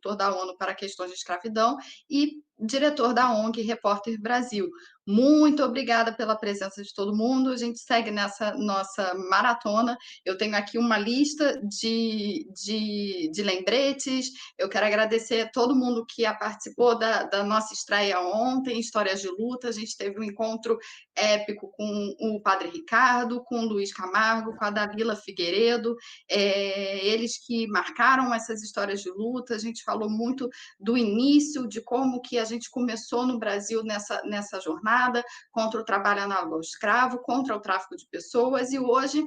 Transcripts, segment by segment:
consultor da ONU para questões de escravidão e diretor da ONG Repórter Brasil. Muito obrigada pela presença de todo mundo. A gente segue nessa nossa maratona. Eu tenho aqui uma lista de lembretes. Eu quero agradecer a todo mundo que participou da nossa estreia ontem, Histórias de Luta. A gente teve um encontro épico com o Padre Ricardo, com o Luiz Camargo, com a Dalila Figueiredo, eles que marcaram essas histórias de luta. A gente falou muito do início, de como que a gente começou no Brasil nessa jornada contra o trabalho análogo ao escravo, contra o tráfico de pessoas, e hoje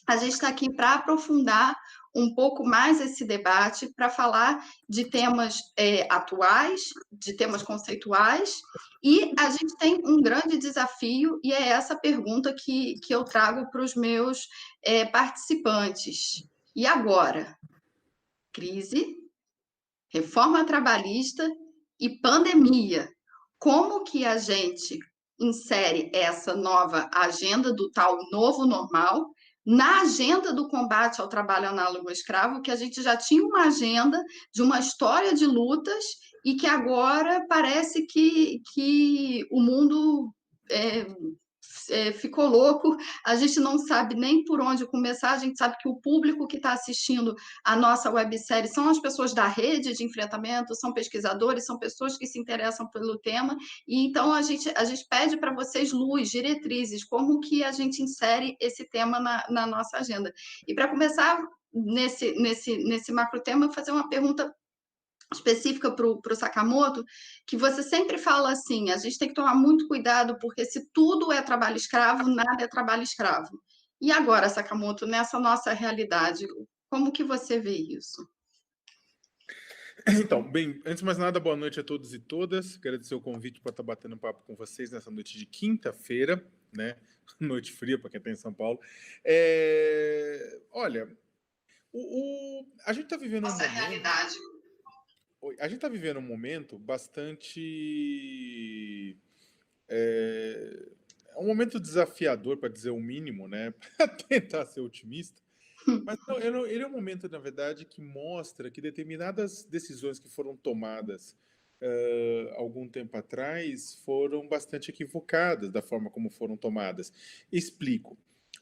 a gente está aqui para aprofundar um pouco mais esse debate, para falar de temas atuais, de temas conceituais, e a gente tem um grande desafio, e é essa pergunta que eu trago para os meus participantes. E agora? Crise, reforma trabalhista e pandemia. Como que a gente insere essa nova agenda do tal novo normal na agenda do combate ao trabalho análogo ao escravo, que a gente já tinha uma agenda de uma história de lutas e que agora parece que o mundo ficou louco, a gente não sabe nem por onde começar, a gente sabe que o público que está assistindo a nossa websérie são as pessoas da rede de enfrentamento, são pesquisadores, são pessoas que se interessam pelo tema, e então a gente pede para vocês luz, diretrizes, como que a gente insere esse tema na nossa agenda. E para começar, nesse macro tema, fazer uma pergunta específica para o Sakamoto, que você sempre fala assim, a gente tem que tomar muito cuidado, porque se tudo é trabalho escravo, nada é trabalho escravo. E agora, Sakamoto, nessa nossa realidade, como que você vê isso? Então, bem, antes de mais nada, boa noite a todos e todas. Agradecer o convite para estar batendo papo com vocês nessa noite de quinta-feira, né? Noite fria para quem está em São Paulo. Olha, a gente está vivendo nossa realidade. A gente está vivendo um momento bastante um momento desafiador, para dizer o mínimo, né? Para tentar ser otimista. Mas não, ele é um momento, na verdade, que mostra que determinadas decisões que foram tomadas algum tempo atrás foram bastante equivocadas da forma como foram tomadas. Explico.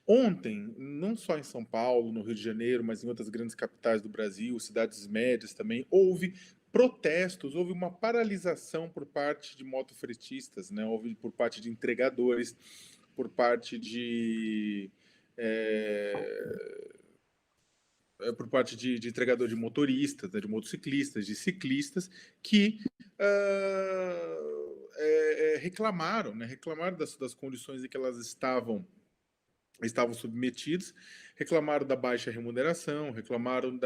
Ontem, não só em São Paulo, no Rio de Janeiro, mas em outras grandes capitais do Brasil, cidades médias também, houve protestos, houve uma paralisação por parte de motofretistas, né? Houve por parte de entregadores, por parte de por parte de entregador de motoristas, né, de motociclistas, de ciclistas, que reclamaram, né, reclamaram das condições em que elas estavam submetidos, reclamaram da baixa remuneração, reclamaram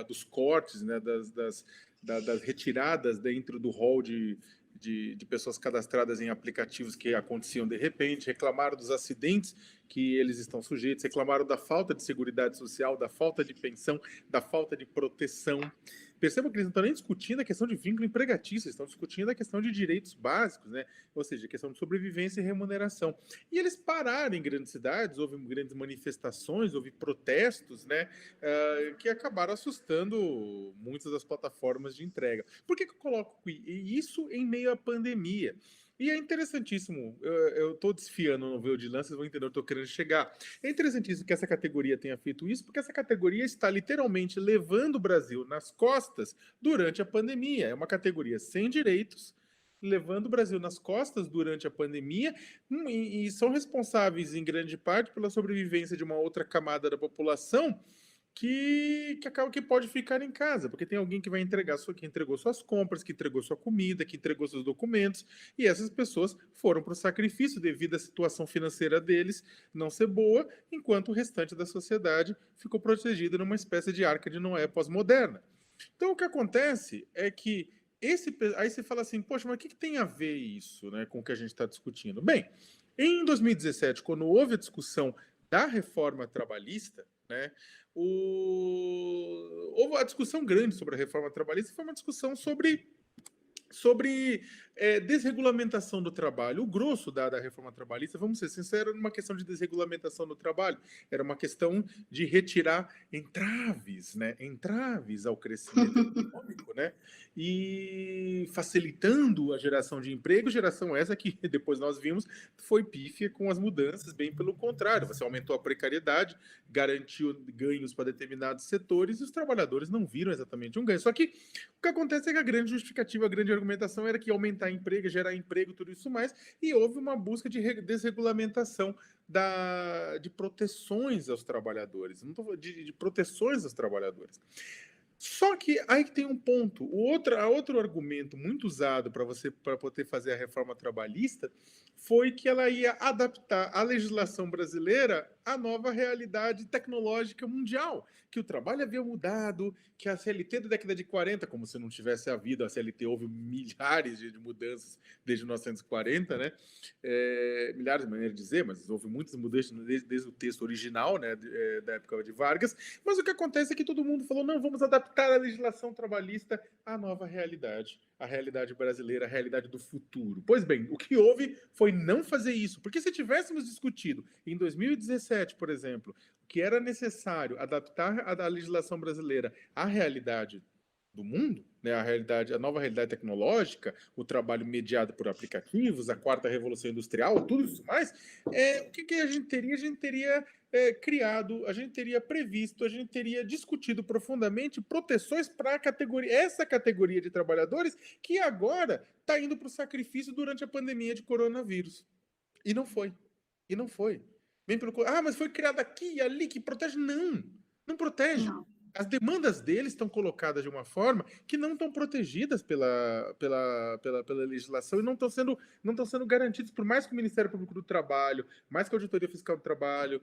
dos cortes, né, das retiradas dentro do rol de pessoas cadastradas em aplicativos que aconteciam de repente, reclamaram dos acidentes que eles estão sujeitos, reclamaram da falta de seguridade social, da falta de pensão, da falta de proteção. Perceba que eles não estão nem discutindo a questão de vínculo empregatício, estão discutindo a questão de direitos básicos, né? Ou seja, a questão de sobrevivência e remuneração. E eles pararam em grandes cidades, houve grandes manifestações, houve protestos, né? Que acabaram assustando muitas das plataformas de entrega. Por que eu coloco isso em meio à pandemia? E é interessantíssimo, eu estou desfiando no voo de lã, vocês vão entender onde eu estou querendo chegar. É interessantíssimo que essa categoria tenha feito isso, porque essa categoria está literalmente levando o Brasil nas costas durante a pandemia. É uma categoria sem direitos, levando o Brasil nas costas durante a pandemia, e são responsáveis, em grande parte, pela sobrevivência de uma outra camada da população que acaba que pode ficar em casa, porque tem alguém que vai entregar, que entregou suas compras, que entregou sua comida, que entregou seus documentos, e essas pessoas foram para o sacrifício devido à situação financeira deles não ser boa, enquanto o restante da sociedade ficou protegido numa espécie de arca de Noé pós-moderna. Então o que acontece é que aí você fala assim, poxa, mas o que tem a ver isso, né, com o que a gente está discutindo? Bem, em 2017, quando houve a discussão da reforma trabalhista, né, houve a discussão grande sobre a reforma trabalhista, foi uma discussão sobre sobre desregulamentação do trabalho. O grosso da reforma trabalhista, vamos ser sinceros, era uma questão de desregulamentação do trabalho, era uma questão de retirar entraves, né? Entraves ao crescimento econômico, né? E facilitando a geração de emprego, geração essa que depois nós vimos foi pífia com as mudanças, bem pelo contrário, você aumentou a precariedade, garantiu ganhos para determinados setores e os trabalhadores não viram exatamente um ganho. Só que o que acontece é que a grande justificativa, a grande argumentação era que ia aumentar emprego, gerar emprego, tudo isso mais, e houve uma busca de desregulamentação de proteções aos trabalhadores, não tô, de proteções aos trabalhadores. Só que aí que tem um ponto. Outro argumento muito usado para poder fazer a reforma trabalhista foi que ela ia adaptar a legislação brasileira à nova realidade tecnológica mundial, que o trabalho havia mudado, que a CLT da década de 40, como se não tivesse havido, a CLT houve milhares de mudanças desde 1940, né? Milhares de maneiras de dizer, mas houve muitas mudanças desde o texto original, né, da época de Vargas. Mas o que acontece é que todo mundo falou, não, vamos adaptar a legislação trabalhista à nova realidade, a realidade brasileira, a realidade do futuro. Pois bem, o que houve foi não fazer isso, porque se tivéssemos discutido em 2017, por exemplo, que era necessário adaptar a legislação brasileira à realidade do mundo, né, a nova realidade tecnológica, o trabalho mediado por aplicativos, a quarta revolução industrial, tudo isso mais, o que a gente teria? A gente teria criado, a gente teria previsto, a gente teria discutido profundamente proteções para essa categoria de trabalhadores que agora está indo para o sacrifício durante a pandemia de coronavírus. E não foi. E não foi. Mas foi criado aqui e ali que protege. Não, não protege. Não. As demandas deles estão colocadas de uma forma que não estão protegidas pela legislação e não estão sendo garantidas, por mais que o Ministério Público do Trabalho, mais que a Auditoria Fiscal do Trabalho,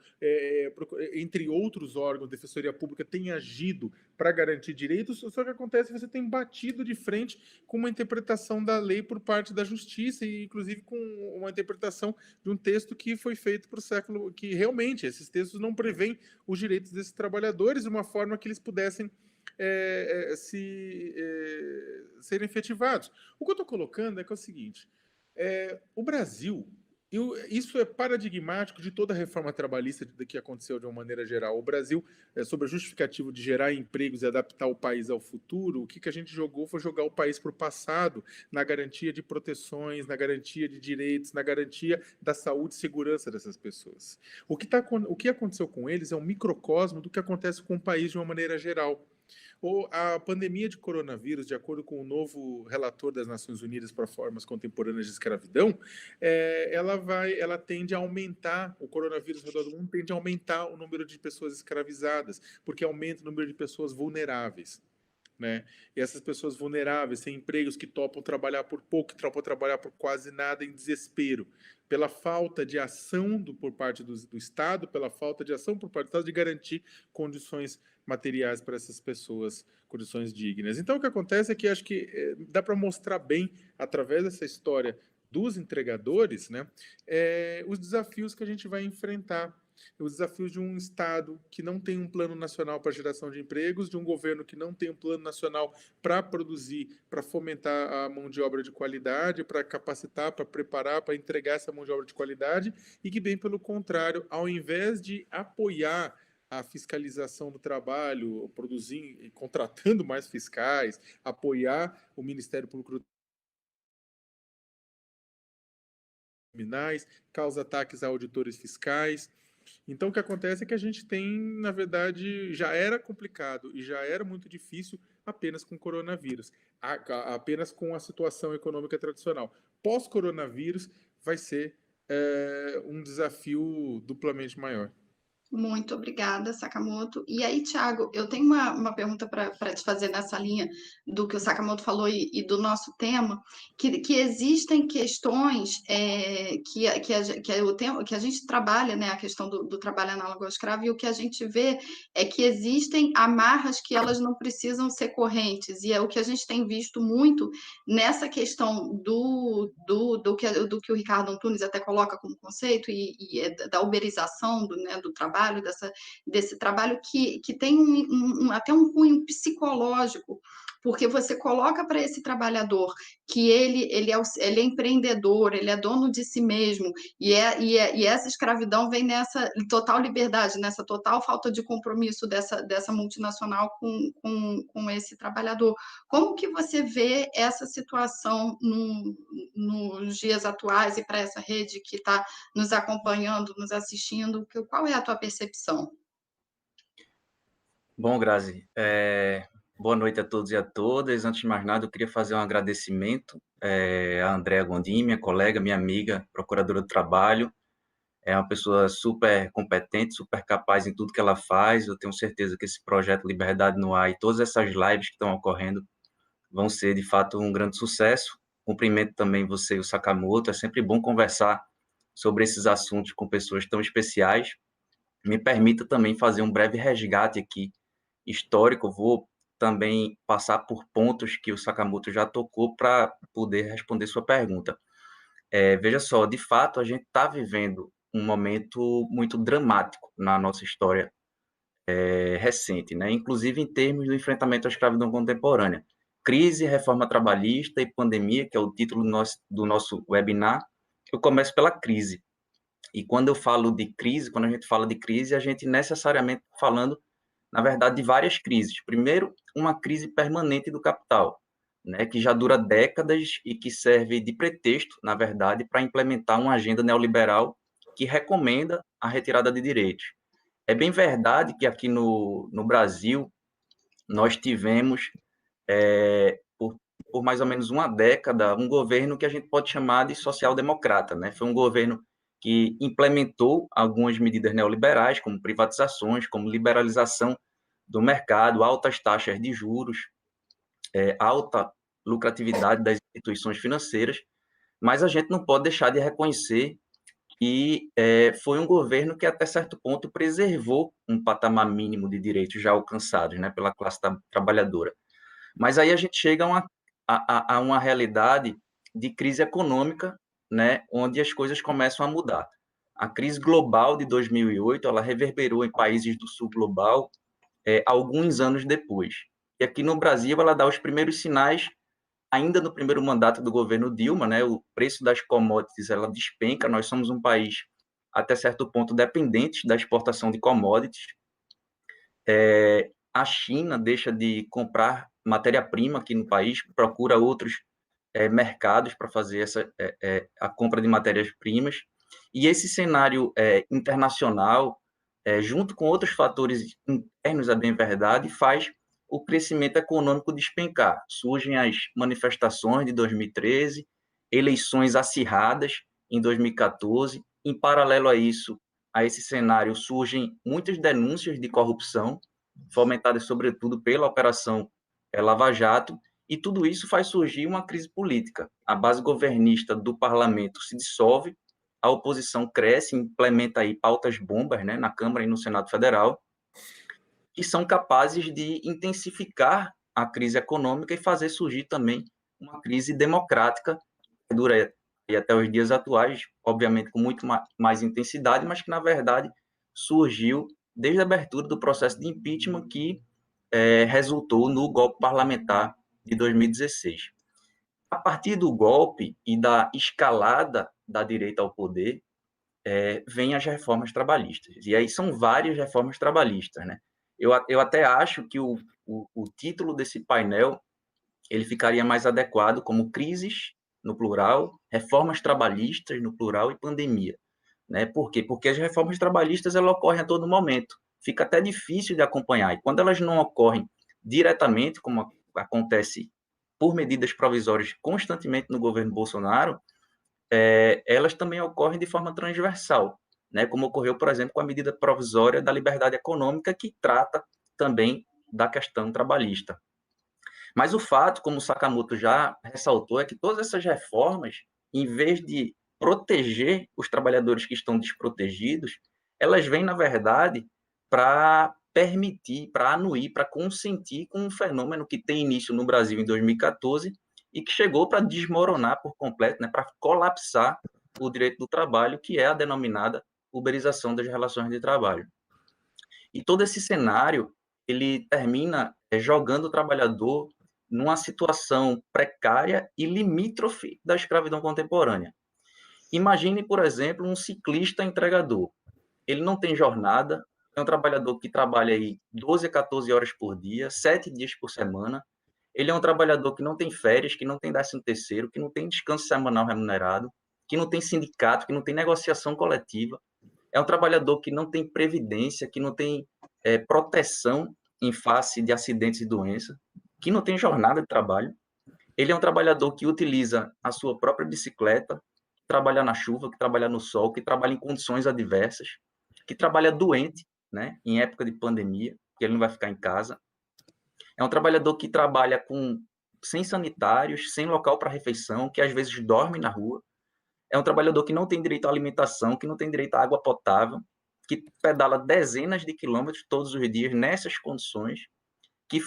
entre outros órgãos, Defensoria Pública, tenha agido para garantir direitos, só que acontece que você tem batido de frente com uma interpretação da lei por parte da Justiça e, inclusive, com uma interpretação de um texto que foi feito para o século, que realmente esses textos não prevêem os direitos desses trabalhadores de uma forma que eles pudessem serem efetivados. O que eu estou colocando é que é o seguinte, o Brasil, isso é paradigmático de toda a reforma trabalhista que aconteceu de uma maneira geral. O Brasil, sobre a justificativa de gerar empregos e adaptar o país ao futuro, o que a gente jogou foi jogar o país para o passado, na garantia de proteções, na garantia de direitos, na garantia da saúde e segurança dessas pessoas. O que aconteceu com eles é um microcosmo do que acontece com o país de uma maneira geral. A pandemia de coronavírus, de acordo com o novo relator das Nações Unidas para Formas Contemporâneas de Escravidão, ela tende a aumentar, o coronavírus ao redor do mundo tende a aumentar o número de pessoas escravizadas, porque aumenta o número de pessoas vulneráveis. Né? E essas pessoas vulneráveis, sem empregos, que topam trabalhar por pouco, que topam trabalhar por quase nada, em desespero, pela falta de ação por parte do Estado, pela falta de ação por parte do Estado de garantir condições materiais para essas pessoas, condições dignas. Então, o que acontece é que acho que dá para mostrar bem, através dessa história dos entregadores, né, os desafios que a gente vai enfrentar. Os desafios de um Estado que não tem um plano nacional para geração de empregos, de um governo que não tem um plano nacional para produzir, para fomentar a mão de obra de qualidade, para capacitar, para preparar, para entregar essa mão de obra de qualidade, e que, bem pelo contrário, ao invés de apoiar a fiscalização do trabalho, produzindo e contratando mais fiscais, apoiar o Ministério Público do Criminais, causa ataques a auditores fiscais. Então, o que acontece é que a gente tem, na verdade, já era complicado e já era muito difícil apenas com o coronavírus, apenas com a situação econômica tradicional. Pós-coronavírus vai ser um desafio duplamente maior. Muito obrigada, Sakamoto. E aí, Thiago, eu tenho uma pergunta para te fazer nessa linha do que o Sakamoto falou e do nosso tema, que existem questões que a gente trabalha, né, a questão do trabalho análogo ao escravo, e o que a gente vê é que existem amarras que elas não precisam ser correntes, e é o que a gente tem visto muito nessa questão do que o Ricardo Antunes até coloca como conceito, da uberização do trabalho, desse trabalho que tem até um cunho psicológico, porque você coloca para esse trabalhador que ele é empreendedor, ele é dono de si mesmo, e essa escravidão vem nessa total liberdade, nessa total falta de compromisso dessa multinacional com esse trabalhador. Como que você vê essa situação nos dias atuais e para essa rede que está nos acompanhando, nos assistindo? Qual é a tua percepção? Bom, Grazi, boa noite a todos e a todas. Antes de mais nada, eu queria fazer um agradecimento à Andréa Gondim, minha colega, minha amiga, procuradora do trabalho. É uma pessoa super competente, super capaz em tudo que ela faz. Eu tenho certeza que esse projeto Liberdade no Ar e todas essas lives que estão ocorrendo vão ser, de fato, um grande sucesso. Cumprimento também você e o Sakamoto. É sempre bom conversar sobre esses assuntos com pessoas tão especiais. Me permita também fazer um breve resgate aqui histórico. Vou também passar por pontos que o Sakamoto já tocou para poder responder sua pergunta. Veja só, de fato, a gente está vivendo um momento muito dramático na nossa história recente, né? Inclusive em termos do enfrentamento à escravidão contemporânea. Crise, reforma trabalhista e pandemia, que é o título do nosso webinar. Eu começo pela crise. E quando eu falo de crise, quando a gente fala de crise, a gente necessariamente está falando, na verdade, de várias crises. Primeiro, uma crise permanente do capital, né, que já dura décadas e que serve de pretexto, na verdade, para implementar uma agenda neoliberal que recomenda a retirada de direitos. É bem verdade que aqui no Brasil nós tivemos, por mais ou menos uma década, um governo que a gente pode chamar de social-democrata, né? Foi um governo que implementou algumas medidas neoliberais, como privatizações, como liberalização do mercado, altas taxas de juros, alta lucratividade das instituições financeiras, mas a gente não pode deixar de reconhecer que foi um governo que, até certo ponto, preservou um patamar mínimo de direitos já alcançados, né, pela classe trabalhadora. Mas aí a gente chega a uma realidade de crise econômica, né, onde as coisas começam a mudar. A crise global de 2008, ela reverberou em países do sul global alguns anos depois. E aqui no Brasil, ela dá os primeiros sinais ainda no primeiro mandato do governo Dilma, né, o preço das commodities ela despenca. Nós somos um país, até certo ponto, dependente da exportação de commodities. A China deixa de comprar matéria-prima aqui no país, procura outros mercados para fazer a compra de matérias-primas. E esse cenário internacional, junto com outros fatores internos, é bem verdade, faz o crescimento econômico despencar. Surgem as manifestações de 2013, eleições acirradas em 2014. Em paralelo a esse cenário, surgem muitas denúncias de corrupção, fomentadas sobretudo pela Operação Lava Jato, e tudo isso faz surgir uma crise política. A base governista do parlamento se dissolve, a oposição cresce, implementa aí pautas bombas, né, na Câmara e no Senado Federal, que são capazes de intensificar a crise econômica e fazer surgir também uma crise democrática, que dura até os dias atuais, obviamente com muito mais intensidade, mas que, na verdade, surgiu desde a abertura do processo de impeachment que resultou no golpe parlamentar de 2016. A partir do golpe e da escalada da direita ao poder, vêm as reformas trabalhistas. E aí são várias reformas trabalhistas, né? Eu até acho que o título desse painel ele ficaria mais adequado como crises, no plural, reformas trabalhistas, no plural, e pandemia. Né? Por quê? Porque as reformas trabalhistas elas ocorrem a todo momento. Fica até difícil de acompanhar. E quando elas não ocorrem diretamente, como acontece por medidas provisórias constantemente no governo Bolsonaro, elas também ocorrem de forma transversal, né? Como ocorreu, por exemplo, com a medida provisória da liberdade econômica, que trata também da questão trabalhista. Mas o fato, como o Sakamoto já ressaltou, é que todas essas reformas, em vez de proteger os trabalhadores que estão desprotegidos, elas vêm, na verdade, para permitir, para anuir, para consentir com um fenômeno que tem início no Brasil em 2014 e que chegou para desmoronar por completo, né, para colapsar o direito do trabalho, que é a denominada uberização das relações de trabalho. E todo esse cenário, ele termina jogando o trabalhador numa situação precária e limítrofe da escravidão contemporânea. Imagine, por exemplo, um ciclista entregador. Ele não tem jornada, é um trabalhador que trabalha aí 12 a 14 horas por dia, 7 dias por semana. Ele é um trabalhador que não tem férias, que não tem 13º, que não tem descanso semanal remunerado, que não tem sindicato, que não tem negociação coletiva. É um trabalhador que não tem previdência, que não tem proteção em face de acidentes e doenças, que não tem jornada de trabalho. Ele é um trabalhador que utiliza a sua própria bicicleta, trabalha na chuva, que trabalha no sol, que trabalha em condições adversas, que trabalha doente, né, em época de pandemia, que ele não vai ficar em casa. É um trabalhador que trabalha sem sanitários, sem local para refeição, que às vezes dorme na rua. É um trabalhador que não tem direito à alimentação, que não tem direito à água potável, que pedala dezenas de quilômetros todos os dias nessas condições, que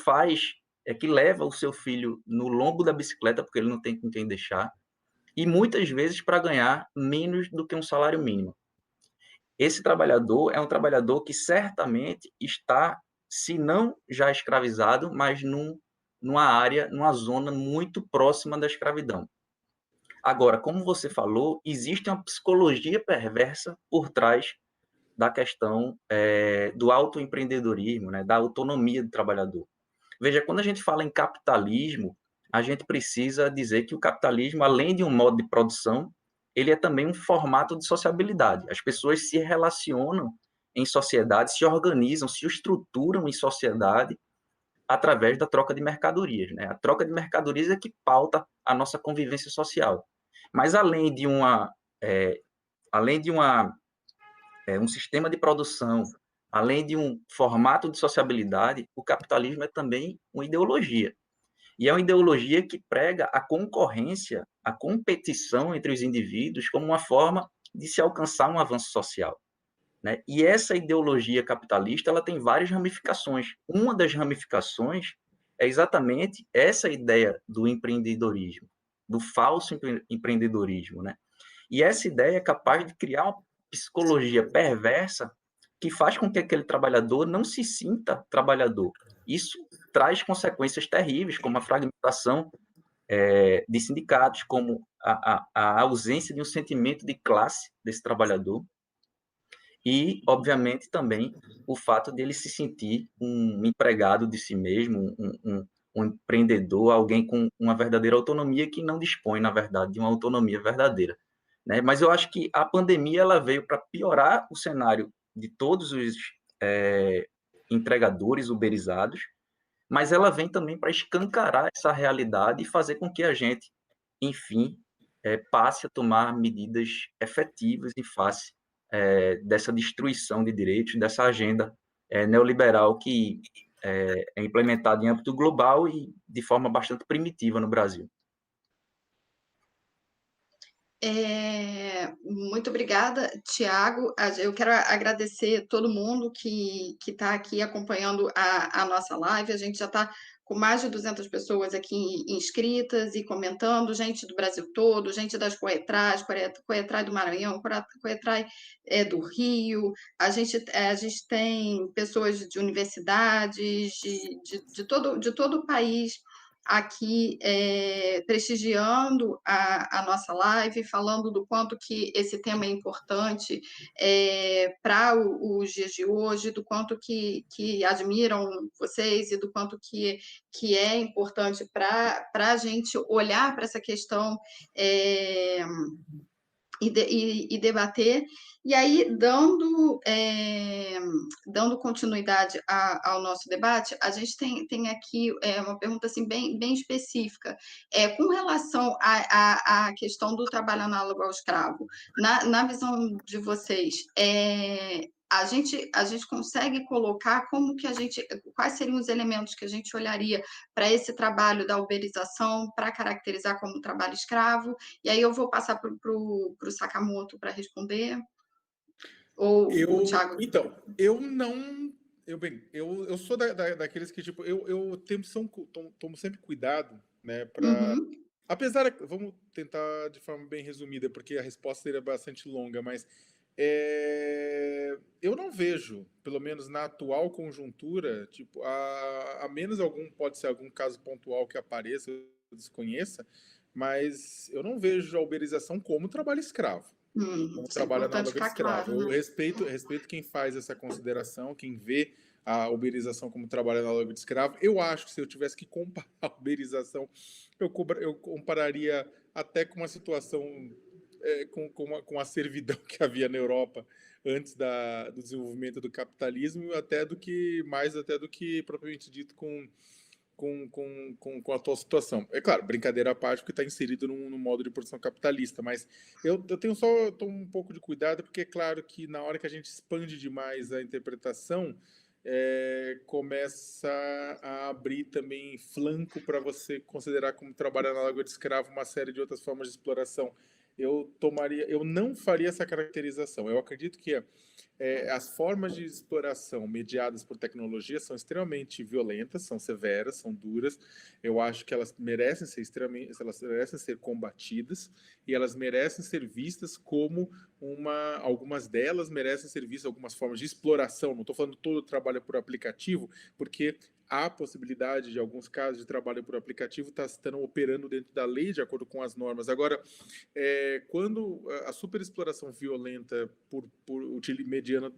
leva o seu filho no lombo da bicicleta, porque ele não tem com quem deixar, e muitas vezes para ganhar menos do que um salário mínimo. Esse trabalhador é um trabalhador que certamente está, se não já escravizado, mas numa zona muito próxima da escravidão. Agora, como você falou, existe uma psicologia perversa por trás da questão do autoempreendedorismo, né, da autonomia do trabalhador. Veja, quando a gente fala em capitalismo, a gente precisa dizer que o capitalismo, além de um modo de produção, ele é também um formato de sociabilidade. As pessoas se relacionam em sociedade, se organizam, se estruturam em sociedade através da troca de mercadorias, né? A troca de mercadorias é que pauta a nossa convivência social. Mas além de um sistema de produção, além de um formato de sociabilidade, o capitalismo é também uma ideologia. E é uma ideologia que prega a concorrência, a competição entre os indivíduos como uma forma de se alcançar um avanço social, né? E essa ideologia capitalista ela tem várias ramificações. Uma das ramificações é exatamente essa ideia do empreendedorismo, do falso empreendedorismo, né? E essa ideia é capaz de criar uma psicologia perversa que faz com que aquele trabalhador não se sinta trabalhador. Isso traz consequências terríveis, como a fragmentação de sindicatos, como a ausência de um sentimento de classe desse trabalhador e, obviamente, também o fato de ele se sentir um empregado de si mesmo, um empreendedor, alguém com uma verdadeira autonomia que não dispõe, na verdade, de uma autonomia verdadeira, né? Mas eu acho que a pandemia ela veio para piorar o cenário de todos os entregadores uberizados, mas ela vem também para escancarar essa realidade e fazer com que a gente, enfim, passe a tomar medidas efetivas em face dessa destruição de direitos, dessa agenda neoliberal que é implementada em âmbito global e de forma bastante primitiva no Brasil. Muito obrigada, Tiago. Eu quero agradecer todo mundo que está aqui acompanhando a nossa live. A gente já está com mais de 200 pessoas aqui inscritas e comentando, gente do Brasil todo, gente das Coetrais, Coetrai do Maranhão, Coetrai do Rio. A gente tem pessoas de universidades, de todo o país aqui prestigiando a nossa live, falando do quanto que esse tema é importante para os dias de hoje, do quanto que admiram vocês e do quanto que é importante para a gente olhar para essa questão e debater. E aí, dando continuidade ao nosso debate, a gente tem aqui uma pergunta assim, bem específica, com relação à questão do trabalho análogo ao escravo. Na visão de vocês, a gente consegue colocar quais seriam os elementos que a gente olharia para esse trabalho da uberização, para caracterizar como trabalho escravo? E aí eu vou passar para o Sakamoto para responder. Ou o Thiago? Então, eu não... Eu sou daqueles que, tipo, eu tomo sempre cuidado, né, para... Uhum. Apesar, vamos tentar de forma bem resumida, porque a resposta seria bastante longa, mas Eu não vejo, pelo menos na atual conjuntura, tipo, a menos pode ser algum caso pontual que apareça, eu desconheça, mas eu não vejo a uberização como trabalho escravo, como Isso é trabalho importante análogo de ficar escravo. claro, Eu né? respeito quem faz essa consideração, quem vê a uberização como trabalho análogo de escravo. Eu acho que se eu tivesse que comparar a uberização, eu compararia até com uma situação com a servidão que havia na Europa antes do desenvolvimento do capitalismo, até do que propriamente dito com a atual situação. É claro, brincadeira à parte, porque está inserido num modo de produção capitalista, mas eu tô um pouco de cuidado, porque é claro que na hora que a gente expande demais a interpretação, começa a abrir também flanco para você considerar como trabalho análogo de escravo uma série de outras formas de exploração. Eu não faria essa caracterização. Eu acredito que as formas de exploração mediadas por tecnologia são extremamente violentas, são severas, são duras. Eu acho que elas merecem ser combatidas e elas merecem ser vistas como algumas delas merecem ser vistas algumas formas de exploração. Não estou falando todo o trabalho por aplicativo, porque há possibilidade de alguns casos de trabalho por aplicativo estando operando dentro da lei de acordo com as normas. Agora, quando a superexploração violenta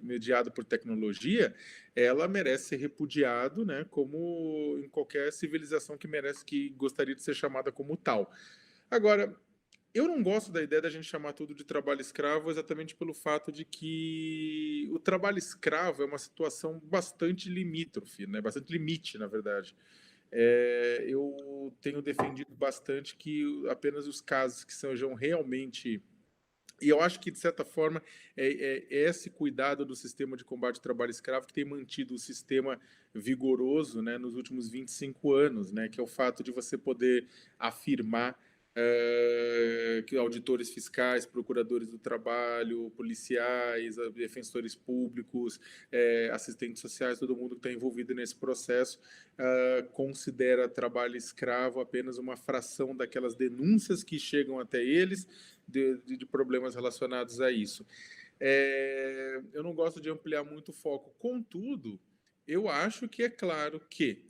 mediada por tecnologia, ela merece ser repudiado, né, como em qualquer civilização que gostaria de ser chamada como tal. Agora, eu não gosto da ideia da gente chamar tudo de trabalho escravo exatamente pelo fato de que o trabalho escravo é uma situação bastante limítrofe, né? Bastante limite, na verdade. Eu tenho defendido bastante que apenas os casos que sejam realmente. E eu acho que, de certa forma, é esse cuidado do sistema de combate ao trabalho escravo que tem mantido o sistema vigoroso, né, nos últimos 25 anos, né, que é o fato de você poder afirmar que auditores fiscais, procuradores do trabalho, policiais, defensores públicos, assistentes sociais, todo mundo que está envolvido nesse processo, considera trabalho escravo apenas uma fração daquelas denúncias que chegam até eles de problemas relacionados a isso. Eu não gosto de ampliar muito o foco, contudo, eu acho que é claro que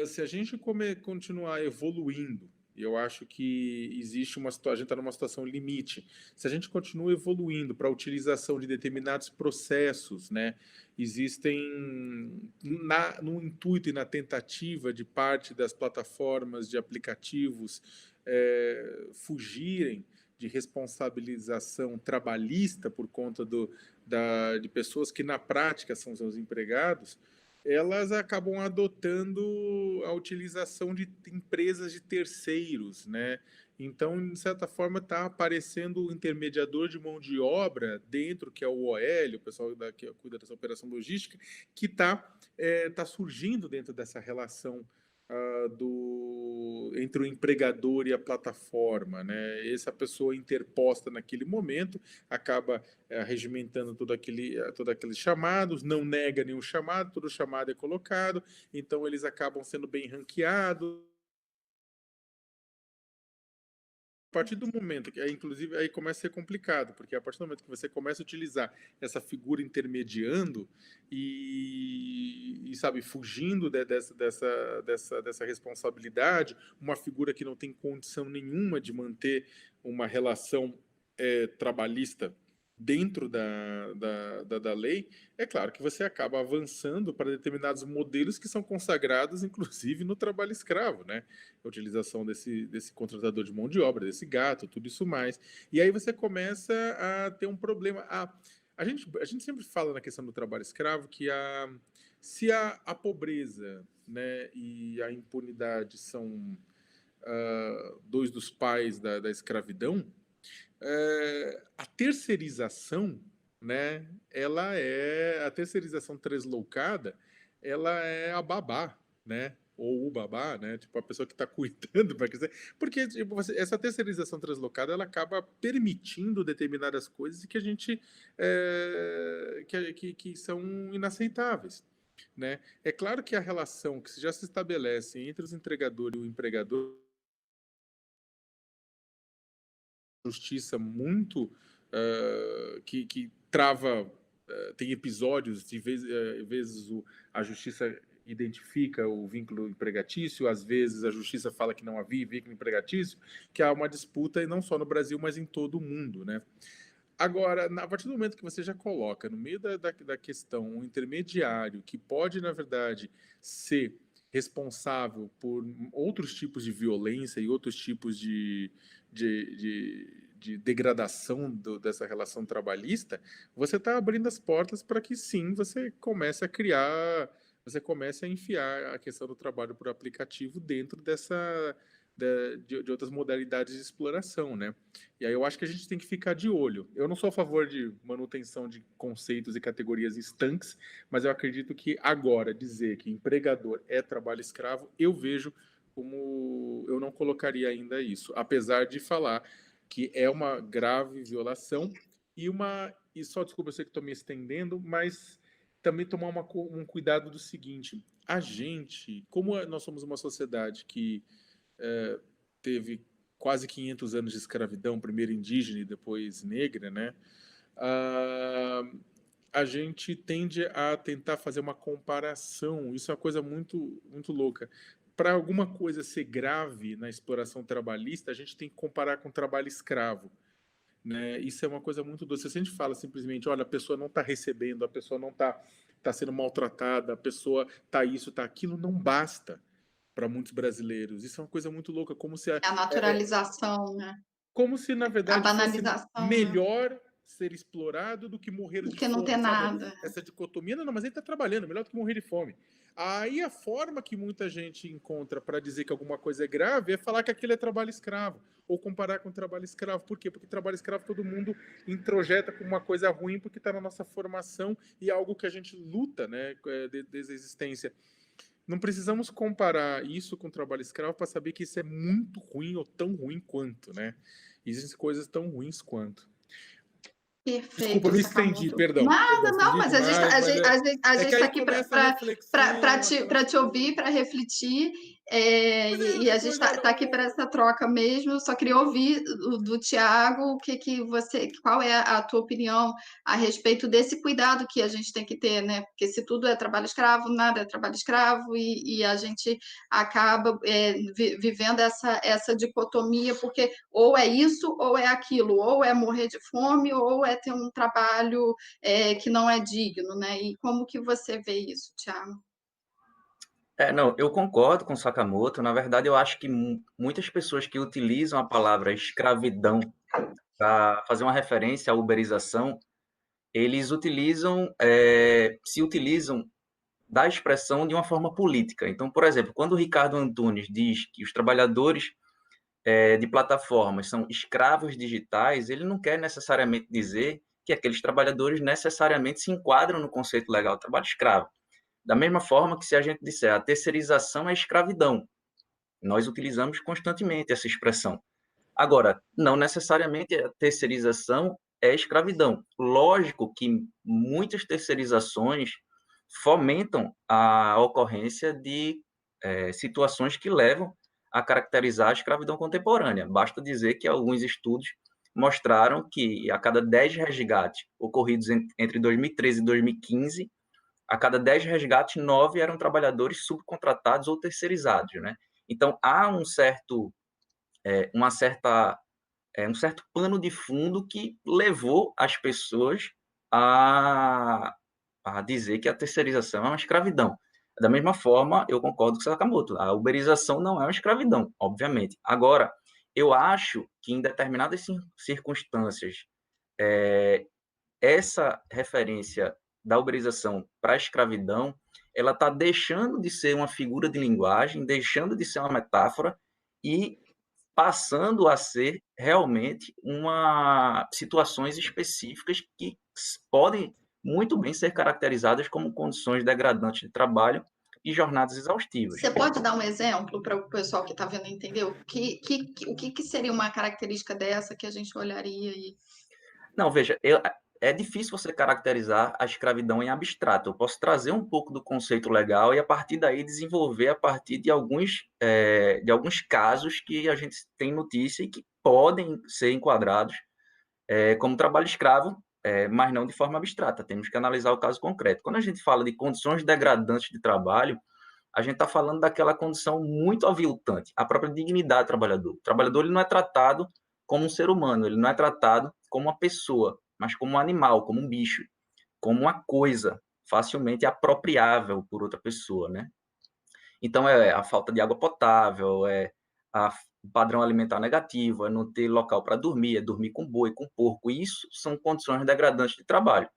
se a gente continuar evoluindo, eu acho que existe a gente está numa situação limite. Se a gente continua evoluindo para a utilização de determinados processos, né, existem no intuito e na tentativa de parte das plataformas de aplicativos fugirem de responsabilização trabalhista por conta de pessoas que na prática são seus empregados, elas acabam adotando a utilização de empresas de terceiros, né? Então, de certa forma, está aparecendo o intermediador de mão de obra dentro, que é o OL, o pessoal que cuida dessa operação logística, que tá surgindo dentro dessa relação entre o empregador e a plataforma, né? Essa pessoa interposta naquele momento acaba regimentando todos aqueles chamados, não nega nenhum chamado, todo chamado é colocado, então eles acabam sendo bem ranqueados. A partir do momento que, inclusive, aí começa a ser complicado, porque a partir do momento que você começa a utilizar essa figura intermediando sabe, fugindo dessa responsabilidade, uma figura que não tem condição nenhuma de manter uma relação trabalhista dentro da lei, é claro que você acaba avançando para determinados modelos que são consagrados, inclusive, no trabalho escravo, né? A utilização desse contratador de mão de obra, desse gato, tudo isso mais. E aí você começa a ter um problema. A gente sempre fala na questão do trabalho escravo que se a pobreza, né, e a impunidade são dois dos pais da escravidão, a terceirização, né, a terceirização translocada, ela é a babá, né, ou o babá, né, tipo a pessoa que está cuidando, porque tipo, essa terceirização translocada ela acaba permitindo determinadas coisas que a gente que são inaceitáveis, né? É claro que a relação que já se estabelece entre os entregadores e o empregador justiça muito que trava, tem episódios, de vezes a justiça identifica o vínculo empregatício, às vezes a justiça fala que não havia vínculo empregatício, que há uma disputa, e não só no Brasil, mas em todo o mundo, né? Agora, a partir do momento que você já coloca no meio da questão um intermediário que pode, na verdade, ser responsável por outros tipos de violência e outros tipos de degradação dessa relação trabalhista, você está abrindo as portas para que sim, você comece a criar, você comece a enfiar a questão do trabalho por aplicativo dentro de outras modalidades de exploração, né? E aí eu acho que a gente tem que ficar de olho. Eu não sou a favor de manutenção de conceitos e categorias estanques, mas eu acredito que agora dizer que empregador é trabalho escravo, eu vejo como eu não colocaria ainda isso, apesar de falar que é uma grave violação e só desculpa, eu sei que estou me estendendo, mas também tomar um cuidado do seguinte: a gente, como nós somos uma sociedade que teve quase 500 anos de escravidão, primeiro indígena e depois negra, né? A gente tende a tentar fazer uma comparação. Isso é uma coisa muito, muito louca. Para alguma coisa ser grave na exploração trabalhista, a gente tem que comparar com o trabalho escravo, né? Isso é uma coisa muito doce. Se a gente fala simplesmente, olha, a pessoa não está recebendo, a pessoa não está sendo maltratada, a pessoa está isso, está aquilo, não basta para muitos brasileiros. Isso é uma coisa muito louca, como se A naturalização, né? como se na A verdade fosse banalização, né? melhor ser explorado do que morrer de Porque não tem fome, sabe? nada. Essa dicotomia, não, mas ele está trabalhando, melhor do que morrer de fome. Aí a forma que muita gente encontra para dizer que alguma coisa é grave é falar que aquilo é trabalho escravo, ou comparar com trabalho escravo. Por quê? Porque trabalho escravo todo mundo introjeta como uma coisa ruim, porque está na nossa formação e é algo que a gente luta, né, desde a existência. Não precisamos comparar isso com o trabalho escravo para saber que isso é muito ruim ou tão ruim quanto, né? Existem coisas tão ruins quanto. Desculpa, Perfeito, eu me estendi, Sakamoto. perdão. Nada, não, Estendi mas a gente está demais, mas a gente que tá aí aqui começa a reflexão, para aquelas te ouvir, coisas. para refletir, Mas e a gente depois, olha, está aqui para essa troca mesmo. Só queria ouvir do Tiago o que você, qual é a tua opinião a respeito desse cuidado que a gente tem que ter, né? Porque se tudo é trabalho escravo, nada é trabalho escravo, e a gente acaba vivendo essa dicotomia, porque ou é isso ou é aquilo, ou é morrer de fome, ou é ter um trabalho que não é digno, né? E como que você vê isso, Thiago? Não, eu concordo com o Sakamoto. Na verdade, eu acho que muitas pessoas que utilizam a palavra escravidão para fazer uma referência à uberização, eles se utilizam da expressão de uma forma política. Então, por exemplo, quando o Ricardo Antunes diz que os trabalhadores de plataformas são escravos digitais, ele não quer necessariamente dizer que aqueles trabalhadores necessariamente se enquadram no conceito legal de trabalho escravo. Da mesma forma que se a gente disser a terceirização é escravidão, nós utilizamos constantemente essa expressão. Agora, não necessariamente a terceirização é escravidão. Lógico que muitas terceirizações fomentam a ocorrência de situações que levam a caracterizar a escravidão contemporânea. Basta dizer que alguns estudos mostraram que a cada 10 resgates ocorridos entre 2013 e 2015, a cada 10 resgates, 9 eram trabalhadores subcontratados ou terceirizados, né? Então, há um certo pano de fundo que levou as pessoas a dizer que a terceirização é uma escravidão. Da mesma forma, eu concordo com o Sakamoto, a uberização não é uma escravidão, obviamente. Agora, eu acho que em determinadas circunstâncias, essa referência da uberização para a escravidão, ela está deixando de ser uma figura de linguagem, deixando de ser uma metáfora e passando a ser realmente situações específicas que podem muito bem ser caracterizadas como condições degradantes de trabalho e jornadas exaustivas. Você pode dar um exemplo para o pessoal que está vendo entender o que seria uma característica dessa que a gente olharia e... Não, veja, é difícil você caracterizar a escravidão em abstrato. Eu posso trazer um pouco do conceito legal e, a partir daí, desenvolver a partir de alguns casos que a gente tem notícia e que podem ser enquadrados como trabalho escravo, mas não de forma abstrata. Temos que analisar o caso concreto. Quando a gente fala de condições degradantes de trabalho, a gente está falando daquela condição muito aviltante, a própria dignidade do trabalhador. O trabalhador ele não é tratado como um ser humano, ele não é tratado como uma pessoa, mas como um animal, como um bicho, como uma coisa facilmente apropriável por outra pessoa, né? Então, é a falta de água potável, o padrão alimentar negativo, é não ter local para dormir, é dormir com boi, com porco. Isso são condições degradantes de trabalho.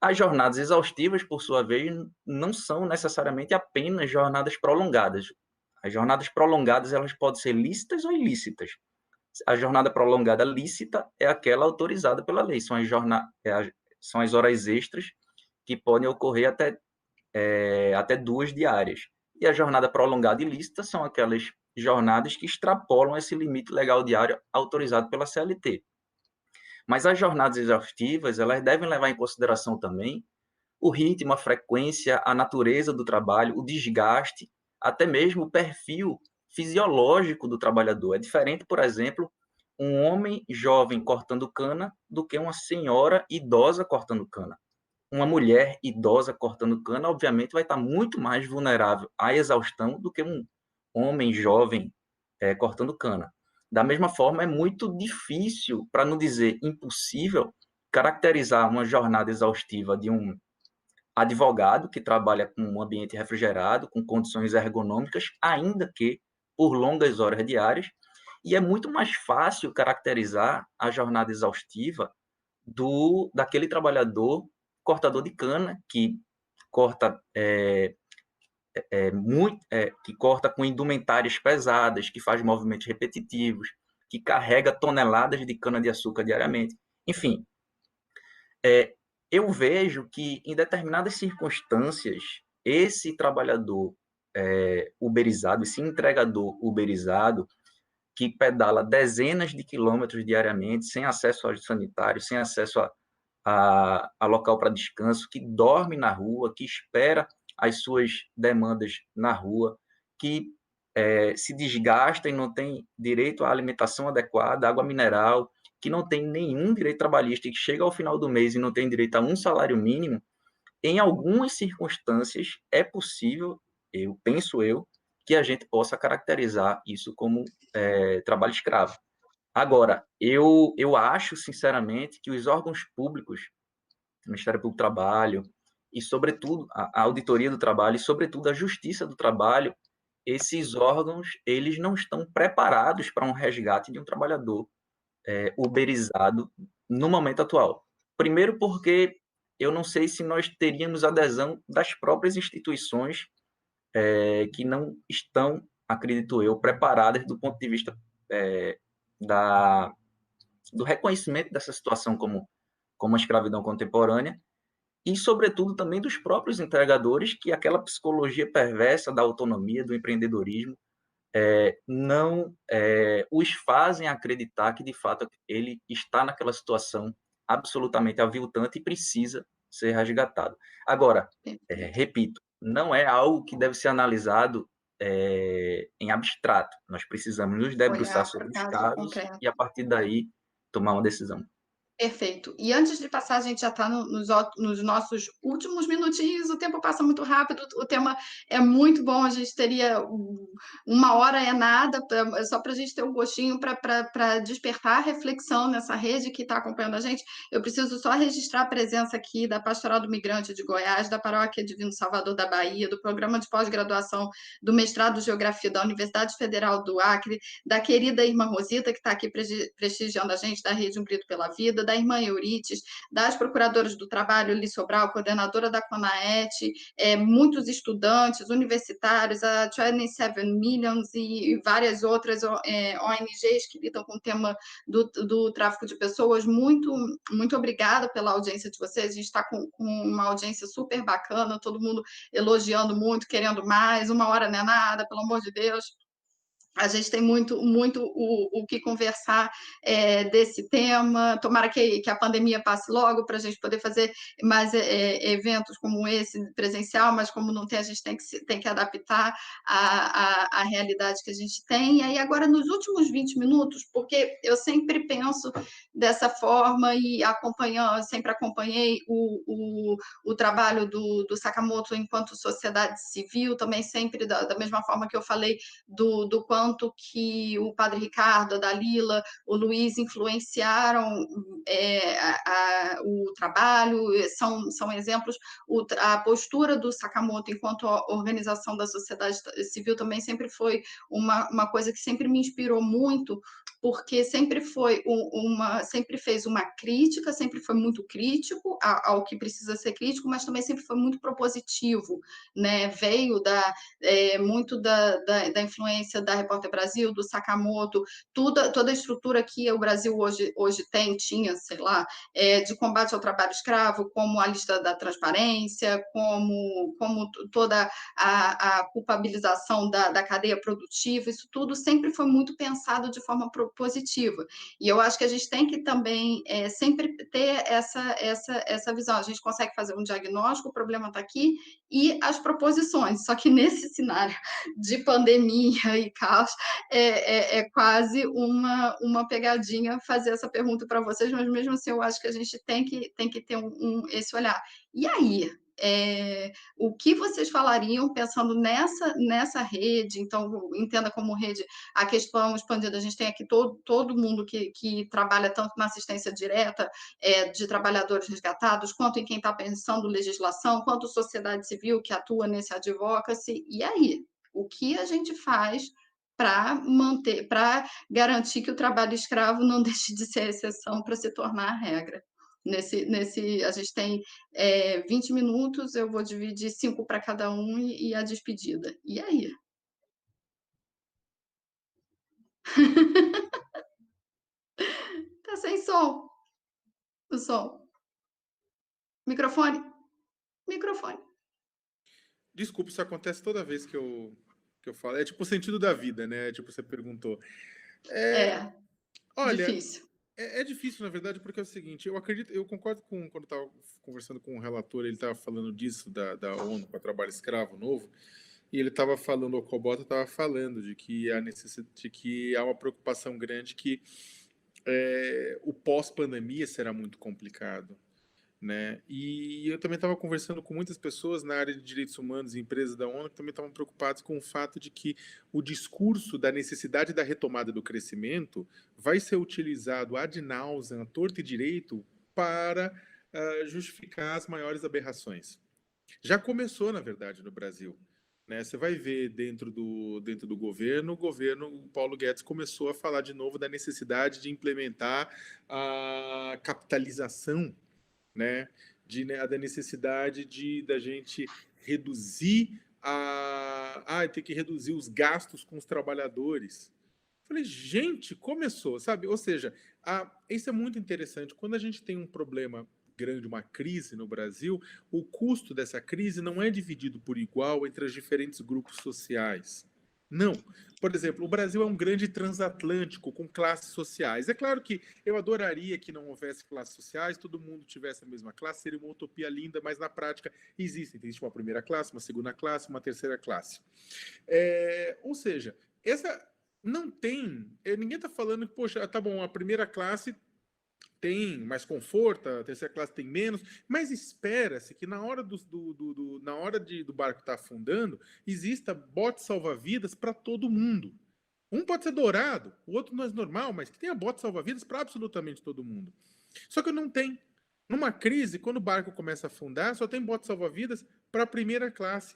As jornadas exaustivas, por sua vez, não são necessariamente apenas jornadas prolongadas. As jornadas prolongadas, elas podem ser lícitas ou ilícitas. A jornada prolongada lícita é aquela autorizada pela lei, são as horas extras que podem ocorrer até 2 diárias. E a jornada prolongada ilícita são aquelas jornadas que extrapolam esse limite legal diário autorizado pela CLT. Mas as jornadas exaustivas, elas devem levar em consideração também o ritmo, a frequência, a natureza do trabalho, o desgaste, até mesmo o perfil fisiológico do trabalhador. É diferente, por exemplo, um homem jovem cortando cana do que uma senhora idosa cortando cana. Uma mulher idosa cortando cana, obviamente, vai estar muito mais vulnerável à exaustão do que um homem jovem cortando cana. Da mesma forma, é muito difícil, para não dizer impossível, caracterizar uma jornada exaustiva de um advogado que trabalha com um ambiente refrigerado, com condições ergonômicas, ainda que por longas horas diárias, e é muito mais fácil caracterizar a jornada exaustiva daquele trabalhador cortador de cana que corta que corta com indumentárias pesadas, que faz movimentos repetitivos, que carrega toneladas de cana de açúcar diariamente. Enfim, eu vejo que em determinadas circunstâncias esse trabalhador uberizado, esse entregador uberizado que pedala dezenas de quilômetros diariamente, sem acesso ao sanitário, sem acesso a local para descanso, que dorme na rua, que espera as suas demandas na rua, que se desgasta e não tem direito à alimentação adequada, água mineral, que não tem nenhum direito trabalhista e que chega ao final do mês e não tem direito a um salário mínimo, em algumas circunstâncias é possível, penso eu, que a gente possa caracterizar isso como trabalho escravo. Agora, eu acho, sinceramente, que os órgãos públicos, o Ministério Público do Trabalho, e, sobretudo, a Auditoria do Trabalho, e, sobretudo, a Justiça do Trabalho, esses órgãos, eles não estão preparados para um resgate de um trabalhador uberizado no momento atual. Primeiro porque eu não sei se nós teríamos adesão das próprias instituições que não estão, acredito eu, preparadas do ponto de vista do reconhecimento dessa situação como a escravidão contemporânea, e, sobretudo, também dos próprios entregadores, que aquela psicologia perversa da autonomia, do empreendedorismo, não os fazem acreditar que, de fato, ele está naquela situação absolutamente aviltante e precisa ser resgatado. Agora, repito, não é algo que deve ser analisado em abstrato. Nós precisamos nos debruçar sobre os casos e, a partir daí, tomar uma decisão. Perfeito. E antes de passar, a gente já está nos nossos últimos minutinhos, o tempo passa muito rápido, o tema é muito bom, a gente teria 1 hora é nada, só para a gente ter um gostinho para despertar a reflexão nessa rede que está acompanhando a gente. Eu preciso só registrar a presença aqui da Pastoral do Migrante de Goiás, da Paróquia Divino Salvador da Bahia, do Programa de Pós-Graduação do Mestrado de Geografia da Universidade Federal do Acre, da querida irmã Rosita, que está aqui prestigiando a gente, da Rede Um Grito pela Vida, da irmã Eurites, das procuradoras do trabalho, Liz Sobral, coordenadora da CONAET, muitos estudantes, universitários, a 27 Millions e várias outras ONGs que lidam com o tema do tráfico de pessoas. Muito, muito obrigada pela audiência de vocês. A gente está com uma audiência super bacana, todo mundo elogiando muito, querendo mais. 1 hora não é nada, pelo amor de Deus. A gente tem muito o que conversar desse tema. Tomara que a pandemia passe logo para a gente poder fazer mais eventos como esse presencial, mas como não tem, a gente tem que adaptar a realidade que a gente tem. E aí, agora, nos últimos 20 minutos, porque eu sempre penso dessa forma e sempre acompanhei o trabalho do Sakamoto enquanto sociedade civil, também sempre da mesma forma que eu falei do quanto que o Padre Ricardo, a Dalila, o Luiz influenciaram o trabalho, são exemplos. A postura do Sakamoto enquanto organização da sociedade civil também sempre foi uma coisa que sempre me inspirou muito, porque sempre fez uma crítica, sempre foi muito crítico ao que precisa ser crítico, mas também sempre foi muito propositivo, né? Veio muito da influência da Repórter Brasil, do Sakamoto, toda a estrutura que o Brasil hoje tinha, sei lá, de combate ao trabalho escravo, como a lista da transparência, como toda a culpabilização da cadeia produtiva, isso tudo sempre foi muito pensado de forma positiva. E eu acho que a gente tem que também sempre ter essa visão. A gente consegue fazer um diagnóstico, o problema está aqui, e as proposições. Só que nesse cenário de pandemia e caos, é quase uma pegadinha fazer essa pergunta para vocês, mas mesmo assim eu acho que a gente tem que ter esse olhar. E aí? O que vocês falariam pensando nessa rede? Então, entenda como rede a questão expandida. A gente tem aqui todo mundo que trabalha tanto na assistência direta de trabalhadores resgatados, quanto em quem está pensando legislação, quanto sociedade civil que atua nesse advocacy. E aí? O que a gente faz para garantir que o trabalho escravo não deixe de ser a exceção para se tornar a regra? A gente tem 20 minutos, eu vou dividir 5 para cada um e a despedida. E aí? Tá sem som. O som. Microfone. Microfone. Desculpa, isso acontece toda vez que eu falo. É tipo o sentido da vida, né? Tipo, você perguntou. Olha, Difícil. é difícil, na verdade, porque é o seguinte, eu concordo com quando eu estava conversando com o relator, ele estava falando disso, da ONU para trabalho escravo novo, e ele estava falando, o Cobota estava falando de que de que há uma preocupação grande que o pós-pandemia será muito complicado, né? E eu também estava conversando com muitas pessoas na área de direitos humanos e empresas da ONU que também estavam preocupados com o fato de que o discurso da necessidade da retomada do crescimento vai ser utilizado ad nauseam, torto e direito, para justificar as maiores aberrações. Já começou, na verdade, no Brasil. Né? Você vai ver dentro do governo, o Paulo Guedes começou a falar de novo da necessidade de implementar a capitalização, né, da necessidade da gente reduzir tem que reduzir os gastos com os trabalhadores. Falei, gente, começou, sabe? Ou seja, isso é muito interessante. Quando a gente tem um problema grande, uma crise no Brasil, o custo dessa crise não é dividido por igual entre os diferentes grupos sociais. Não. Por exemplo, o Brasil é um grande transatlântico com classes sociais. É claro que eu adoraria que não houvesse classes sociais, todo mundo tivesse a mesma classe, seria uma utopia linda, mas na prática existe uma primeira classe, uma segunda classe, uma terceira classe. Ou seja, essa não tem. Ninguém está falando que, poxa, tá bom, a primeira classe tem mais conforto, a terceira classe tem menos, mas espera-se que na hora do barco estar afundando, exista bote salva-vidas para todo mundo. Um pode ser dourado, o outro não é normal, mas que tenha bote salva-vidas para absolutamente todo mundo. Só que não tem. Numa crise, quando o barco começa a afundar, só tem bote salva-vidas para a primeira classe.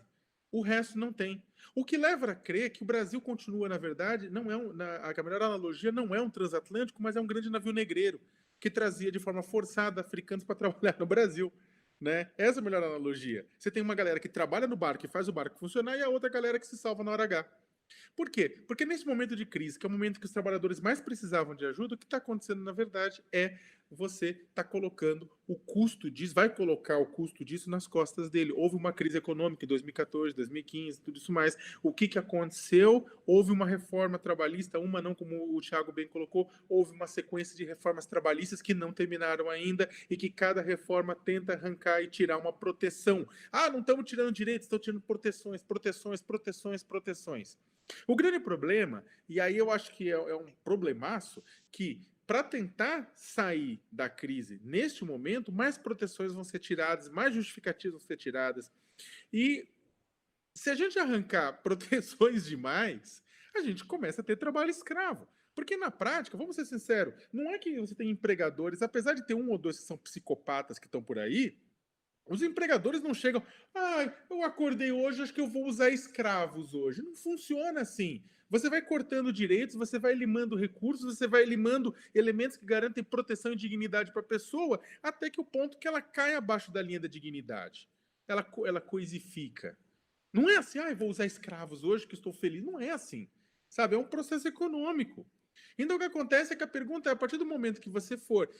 O resto não tem. O que leva a crer que o Brasil continua, na verdade, não é a melhor analogia não é um transatlântico, mas é um grande navio negreiro que trazia de forma forçada africanos para trabalhar no Brasil. Né? Essa é a melhor analogia. Você tem uma galera que trabalha no barco e faz o barco funcionar e a outra galera que se salva na hora H. Por quê? Porque nesse momento de crise, que é o momento que os trabalhadores mais precisavam de ajuda, o que está acontecendo, na verdade, é você está colocando o custo disso, vai colocar o custo disso nas costas dele. Houve uma crise econômica em 2014, 2015, tudo isso mais. O que aconteceu? Houve uma reforma trabalhista, uma não, como o Thiago bem colocou, houve uma sequência de reformas trabalhistas que não terminaram ainda e que cada reforma tenta arrancar e tirar uma proteção. Ah, não estamos tirando direitos, estão tirando proteções, proteções, proteções, proteções. O grande problema, e aí eu acho que é um problemaço, que para tentar sair da crise neste momento, mais proteções vão ser tiradas, mais justificativas vão ser tiradas. E se a gente arrancar proteções demais, a gente começa a ter trabalho escravo. Porque na prática, vamos ser sinceros, não é que você tem empregadores, apesar de ter um ou dois que são psicopatas que estão por aí, os empregadores não chegam, eu acordei hoje, acho que eu vou usar escravos hoje. Não funciona assim. Você vai cortando direitos, você vai limando recursos, você vai limando elementos que garantem proteção e dignidade para a pessoa, até que o ponto que ela cai abaixo da linha da dignidade. Ela coisifica. Não é assim, vou usar escravos hoje que estou feliz. Não é assim. Sabe, é um processo econômico. Então o que acontece é que a pergunta é, a partir do momento que você for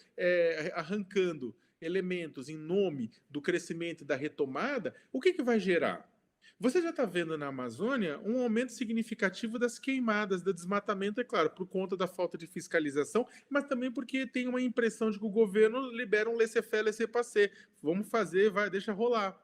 arrancando elementos em nome do crescimento e da retomada, o que vai gerar? Você já está vendo na Amazônia um aumento significativo das queimadas, do desmatamento, é claro, por conta da falta de fiscalização, mas também porque tem uma impressão de que o governo libera um laissez-faire, laissez-passer. Vamos fazer, deixa rolar.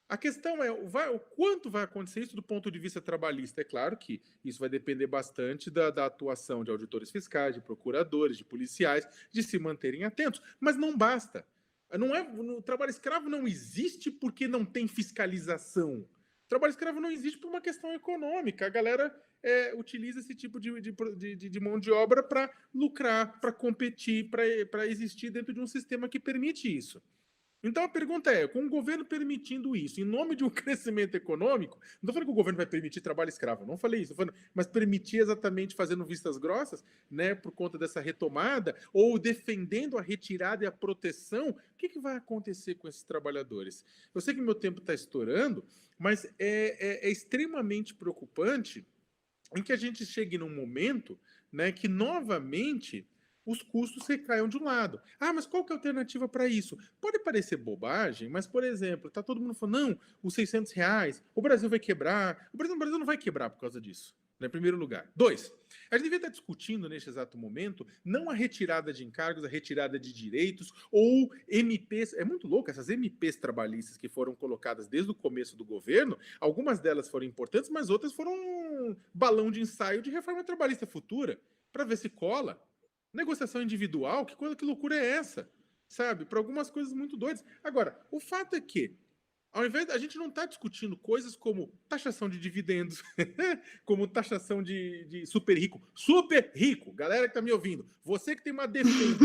A questão é o quanto vai acontecer isso do ponto de vista trabalhista. É claro que isso vai depender bastante da atuação de auditores fiscais, de procuradores, de policiais, de se manterem atentos. Mas não basta. O trabalho escravo não existe porque não tem fiscalização. O trabalho escravo não existe por uma questão econômica. A galera utiliza esse tipo de mão de obra para lucrar, para competir, para existir dentro de um sistema que permite isso. Então a pergunta é, com o governo permitindo isso, em nome de um crescimento econômico, não estou falando que o governo vai permitir trabalho escravo, não falei isso, mas permitir exatamente fazendo vistas grossas, né, por conta dessa retomada, ou defendendo a retirada e a proteção, o que vai acontecer com esses trabalhadores? Eu sei que meu tempo está estourando, mas é extremamente preocupante em que a gente chegue num momento, né, que novamente os custos recaiam de um lado. Mas qual que é a alternativa para isso? Pode parecer bobagem, mas, por exemplo, está todo mundo falando, não, os R$600, o Brasil vai quebrar. O Brasil não vai quebrar por causa disso, né, em primeiro lugar. 2, a gente devia estar discutindo, neste exato momento, não a retirada de encargos, a retirada de direitos, ou MPs, é muito louco, essas MPs trabalhistas que foram colocadas desde o começo do governo, algumas delas foram importantes, mas outras foram um balão de ensaio de reforma trabalhista futura, para ver se cola. Negociação individual, que loucura é essa? Sabe? Para algumas coisas muito doidas. Agora, o fato é que, ao invés a gente não está discutindo coisas como taxação de dividendos, como taxação de super rico. Super rico! Galera que está me ouvindo, você que tem uma defesa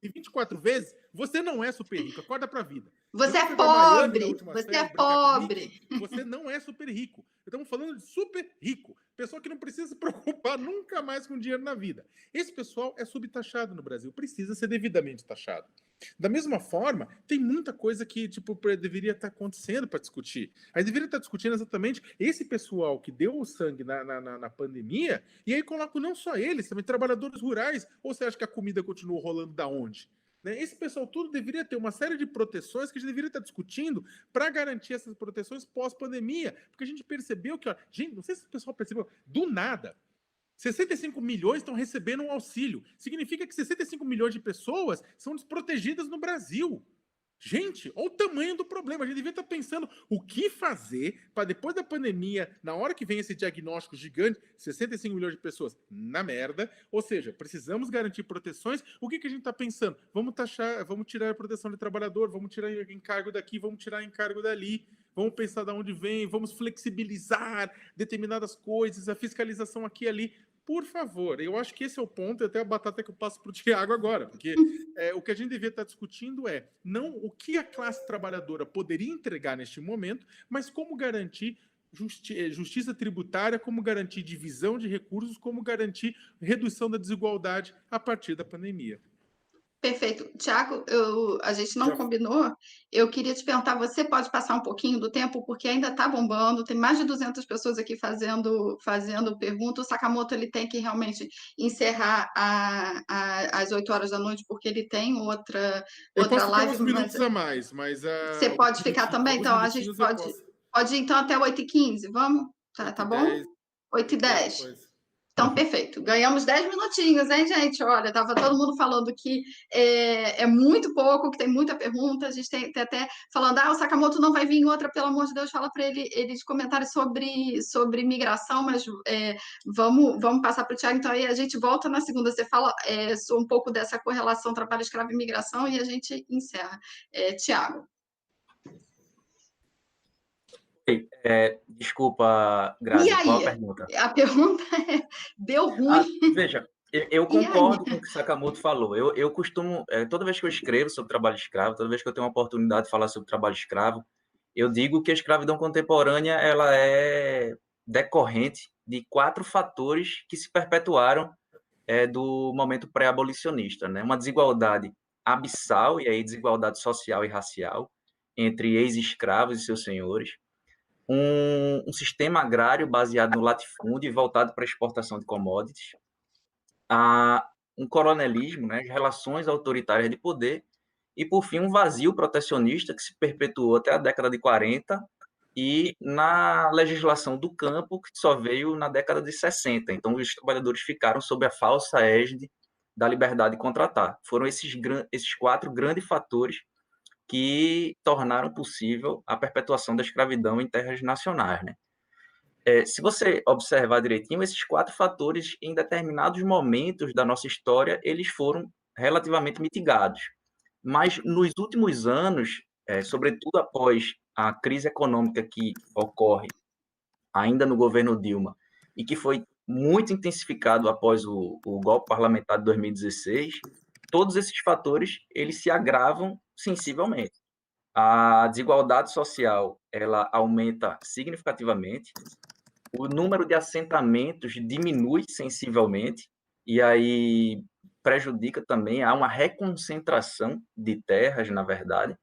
de 24 vezes, você não é super rico. Acorda para a vida. Você é pobre! Você é pobre! Você não é super rico. Estamos falando de super rico. Pessoa que não precisa se preocupar nunca mais com dinheiro na vida. Esse pessoal é subtaxado no Brasil. Precisa ser devidamente taxado. Da mesma forma, tem muita coisa que deveria estar acontecendo para discutir. A gente deveria estar discutindo exatamente esse pessoal que deu o sangue na pandemia, e aí coloco não só eles, também trabalhadores rurais. Ou você acha que a comida continua rolando da onde? Esse pessoal tudo deveria ter uma série de proteções que a gente deveria estar discutindo para garantir essas proteções pós-pandemia. Porque a gente percebeu que, gente, não sei se o pessoal percebeu, do nada, 65 milhões estão recebendo um auxílio. Significa que 65 milhões de pessoas são desprotegidas no Brasil. Gente, olha o tamanho do problema. A gente devia estar pensando o que fazer para depois da pandemia, na hora que vem esse diagnóstico gigante, 65 milhões de pessoas na merda, ou seja, precisamos garantir proteções. O que a gente está pensando? Vamos tirar a proteção do trabalhador, vamos tirar encargo daqui, vamos tirar encargo dali, vamos pensar de onde vem, vamos flexibilizar determinadas coisas, a fiscalização aqui e ali. Por favor, eu acho que esse é o ponto, e até a batata que eu passo para o Thiago agora, porque o que a gente devia estar discutindo é não o que a classe trabalhadora poderia entregar neste momento, mas como garantir justiça tributária, como garantir divisão de recursos, como garantir redução da desigualdade a partir da pandemia. Perfeito. Tiago, a gente não Já combinou. Eu queria te perguntar, você pode passar um pouquinho do tempo, porque ainda está bombando, tem mais de 200 pessoas aqui fazendo pergunta. O Sakamoto ele tem que realmente encerrar às 8 horas da noite, porque ele tem eu outra posso ficar live, uns mas minutos a mais, mas você pode ficar também? alguns Então, a gente minutinhos eu posso. pode ir então até 8h15, vamos? Oito Tá e bom? 10 8 sem e problema 10. com isso. Então, perfeito. Ganhamos 10 minutinhos, hein, gente? Olha, estava todo mundo falando que é muito pouco, que tem muita pergunta. A gente tem até falando, o Sakamoto não vai vir em outra, pelo amor de Deus, fala para eles comentarem sobre migração, mas vamos passar para o Tiago. Então, aí a gente volta na segunda. Você fala um pouco dessa correlação trabalho escravo e migração e a gente encerra. Tiago. Desculpa, E Grazi, qual a aí? pergunta? A pergunta deu ruim. Veja, eu E aí? concordo com o que Sakamoto falou. Eu costumo, toda vez que eu escrevo sobre trabalho escravo, toda vez que eu tenho uma oportunidade de falar sobre trabalho escravo, eu digo que a escravidão contemporânea ela é decorrente de 4 fatores que se perpetuaram do momento pré-abolicionista, né? Uma desigualdade abissal, e aí desigualdade social e racial, entre ex-escravos e seus senhores, um sistema agrário baseado no latifúndio e voltado para a exportação de commodities, um coronelismo, né, relações autoritárias de poder, e, por fim, um vazio protecionista que se perpetuou até a década de 40 e na legislação do campo, que só veio na década de 60. Então, os trabalhadores ficaram sob a falsa égide da liberdade de contratar. Foram esses 4 grandes fatores que tornaram possível a perpetuação da escravidão em terras nacionais, né? Se você observar direitinho, esses 4 fatores, em determinados momentos da nossa história, eles foram relativamente mitigados. Mas, nos últimos anos, sobretudo após a crise econômica que ocorre ainda no governo Dilma, e que foi muito intensificado após o golpe parlamentar de 2016, todos esses fatores eles se agravam sensivelmente. A desigualdade social ela aumenta significativamente, o número de assentamentos diminui sensivelmente, e aí prejudica também, há uma reconcentração de terras, na verdade.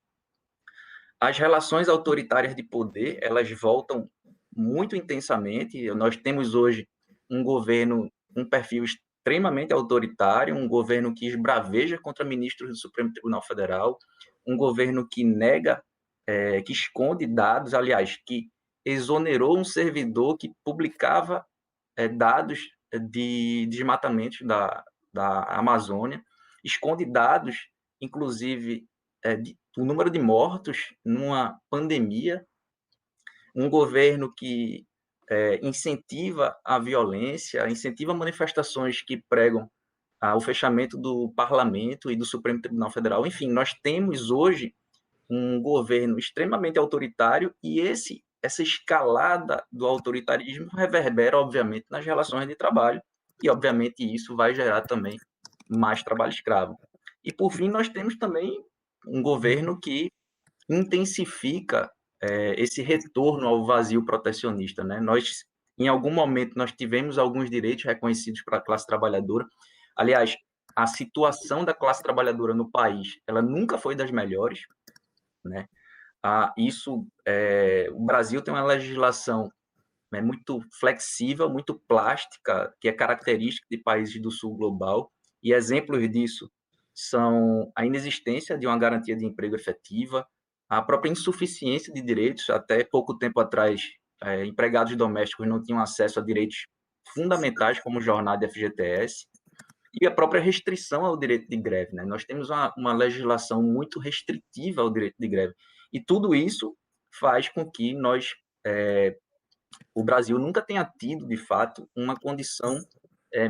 As relações autoritárias de poder, elas voltam muito intensamente. Nós temos hoje um governo, um perfil extremamente autoritário, um governo que esbraveja contra ministros do Supremo Tribunal Federal, um governo que nega, que esconde dados, aliás, que exonerou um servidor que publicava dados de desmatamento da Amazônia, esconde dados, inclusive, do número de mortos numa pandemia, um governo que incentiva a violência, incentiva manifestações que pregam o fechamento do parlamento e do Supremo Tribunal Federal. Enfim, nós temos hoje um governo extremamente autoritário e essa escalada do autoritarismo reverbera, obviamente, nas relações de trabalho e, obviamente, isso vai gerar também mais trabalho escravo. E, por fim, nós temos também um governo que intensifica esse retorno ao vazio protecionista, né? Nós, em algum momento, nós tivemos alguns direitos reconhecidos para a classe trabalhadora. Aliás, a situação da classe trabalhadora no país, ela nunca foi das melhores, né? O Brasil tem uma legislação muito flexível, muito plástica, que é característica de países do sul global, e exemplos disso são a inexistência de uma garantia de emprego efetiva, a própria insuficiência de direitos. Até pouco tempo atrás, empregados domésticos não tinham acesso a direitos fundamentais como jornada e FGTS, e a própria restrição ao direito de greve, né? Nós temos uma legislação muito restritiva ao direito de greve. E tudo isso faz com que o Brasil nunca tenha tido, de fato, uma condição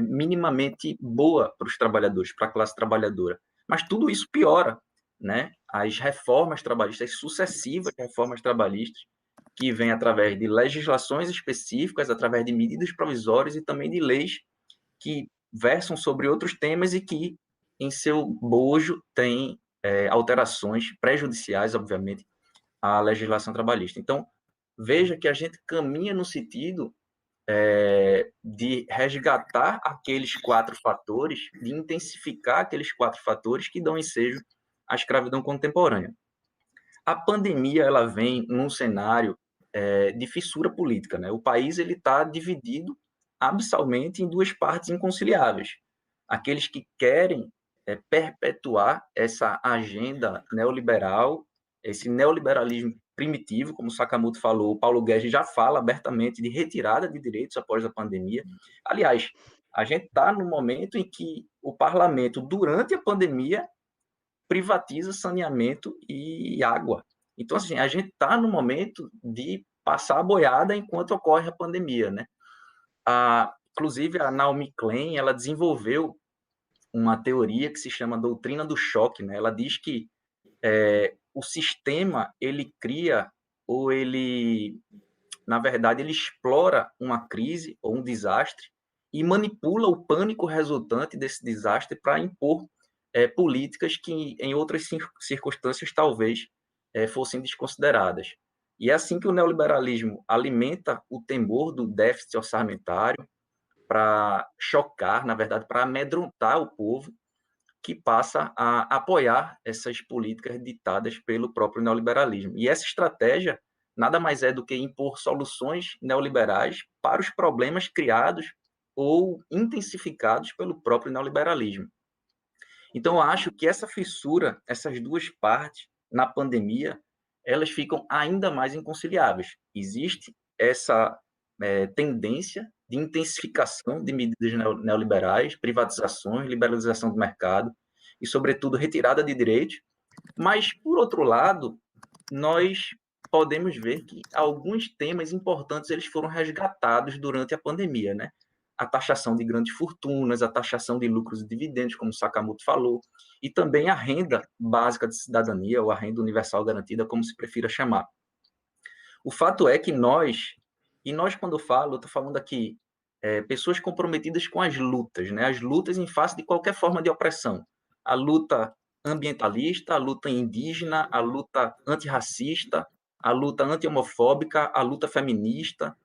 minimamente boa para os trabalhadores, para a classe trabalhadora. Mas tudo isso piora, né? As reformas trabalhistas, sucessivas reformas trabalhistas, que vêm através de legislações específicas, através de medidas provisórias e também de leis que versam sobre outros temas e que, em seu bojo, tem alterações prejudiciais, obviamente, à legislação trabalhista. Então, veja que a gente caminha no sentido de resgatar aqueles 4 fatores, de intensificar aqueles 4 fatores que dão ensejo à escravidão contemporânea. A pandemia ela vem num cenário de fissura política, né? O país ele está dividido abissalmente em 2 partes inconciliáveis. Aqueles que querem perpetuar essa agenda neoliberal, esse neoliberalismo primitivo, como o Sakamoto falou, o Paulo Guedes já fala abertamente de retirada de direitos após a pandemia. Aliás, a gente está no momento em que o parlamento, durante a pandemia, privatiza saneamento e água. Então, assim, a gente está no momento de passar a boiada enquanto ocorre a pandemia, né? Inclusive, a Naomi Klein, ela desenvolveu uma teoria que se chama doutrina do choque, né? Ela diz que o sistema, ele cria, ou ele, na verdade, ele explora uma crise ou um desastre e manipula o pânico resultante desse desastre para impor políticas que, em outras circunstâncias, talvez fossem desconsideradas. E é assim que o neoliberalismo alimenta o temor do déficit orçamentário para chocar, na verdade, para amedrontar o povo, que passa a apoiar essas políticas ditadas pelo próprio neoliberalismo. E essa estratégia nada mais é do que impor soluções neoliberais para os problemas criados ou intensificados pelo próprio neoliberalismo. Então, eu acho que essa fissura, essas 2 partes, na pandemia, elas ficam ainda mais inconciliáveis. Existe essa tendência de intensificação de medidas neoliberais, privatizações, liberalização do mercado e, sobretudo, retirada de direitos. Mas, por outro lado, nós podemos ver que alguns temas importantes eles foram resgatados durante a pandemia, né? A taxação de grandes fortunas, a taxação de lucros e dividendos, como o Sakamoto falou, e também a renda básica de cidadania, ou a renda universal garantida, como se prefira chamar. O fato é que nós quando eu falo, eu estou falando aqui, pessoas comprometidas com as lutas, né? As lutas em face de qualquer forma de opressão. A luta ambientalista, a luta indígena, a luta antirracista, a luta anti-homofóbica, a luta feminista,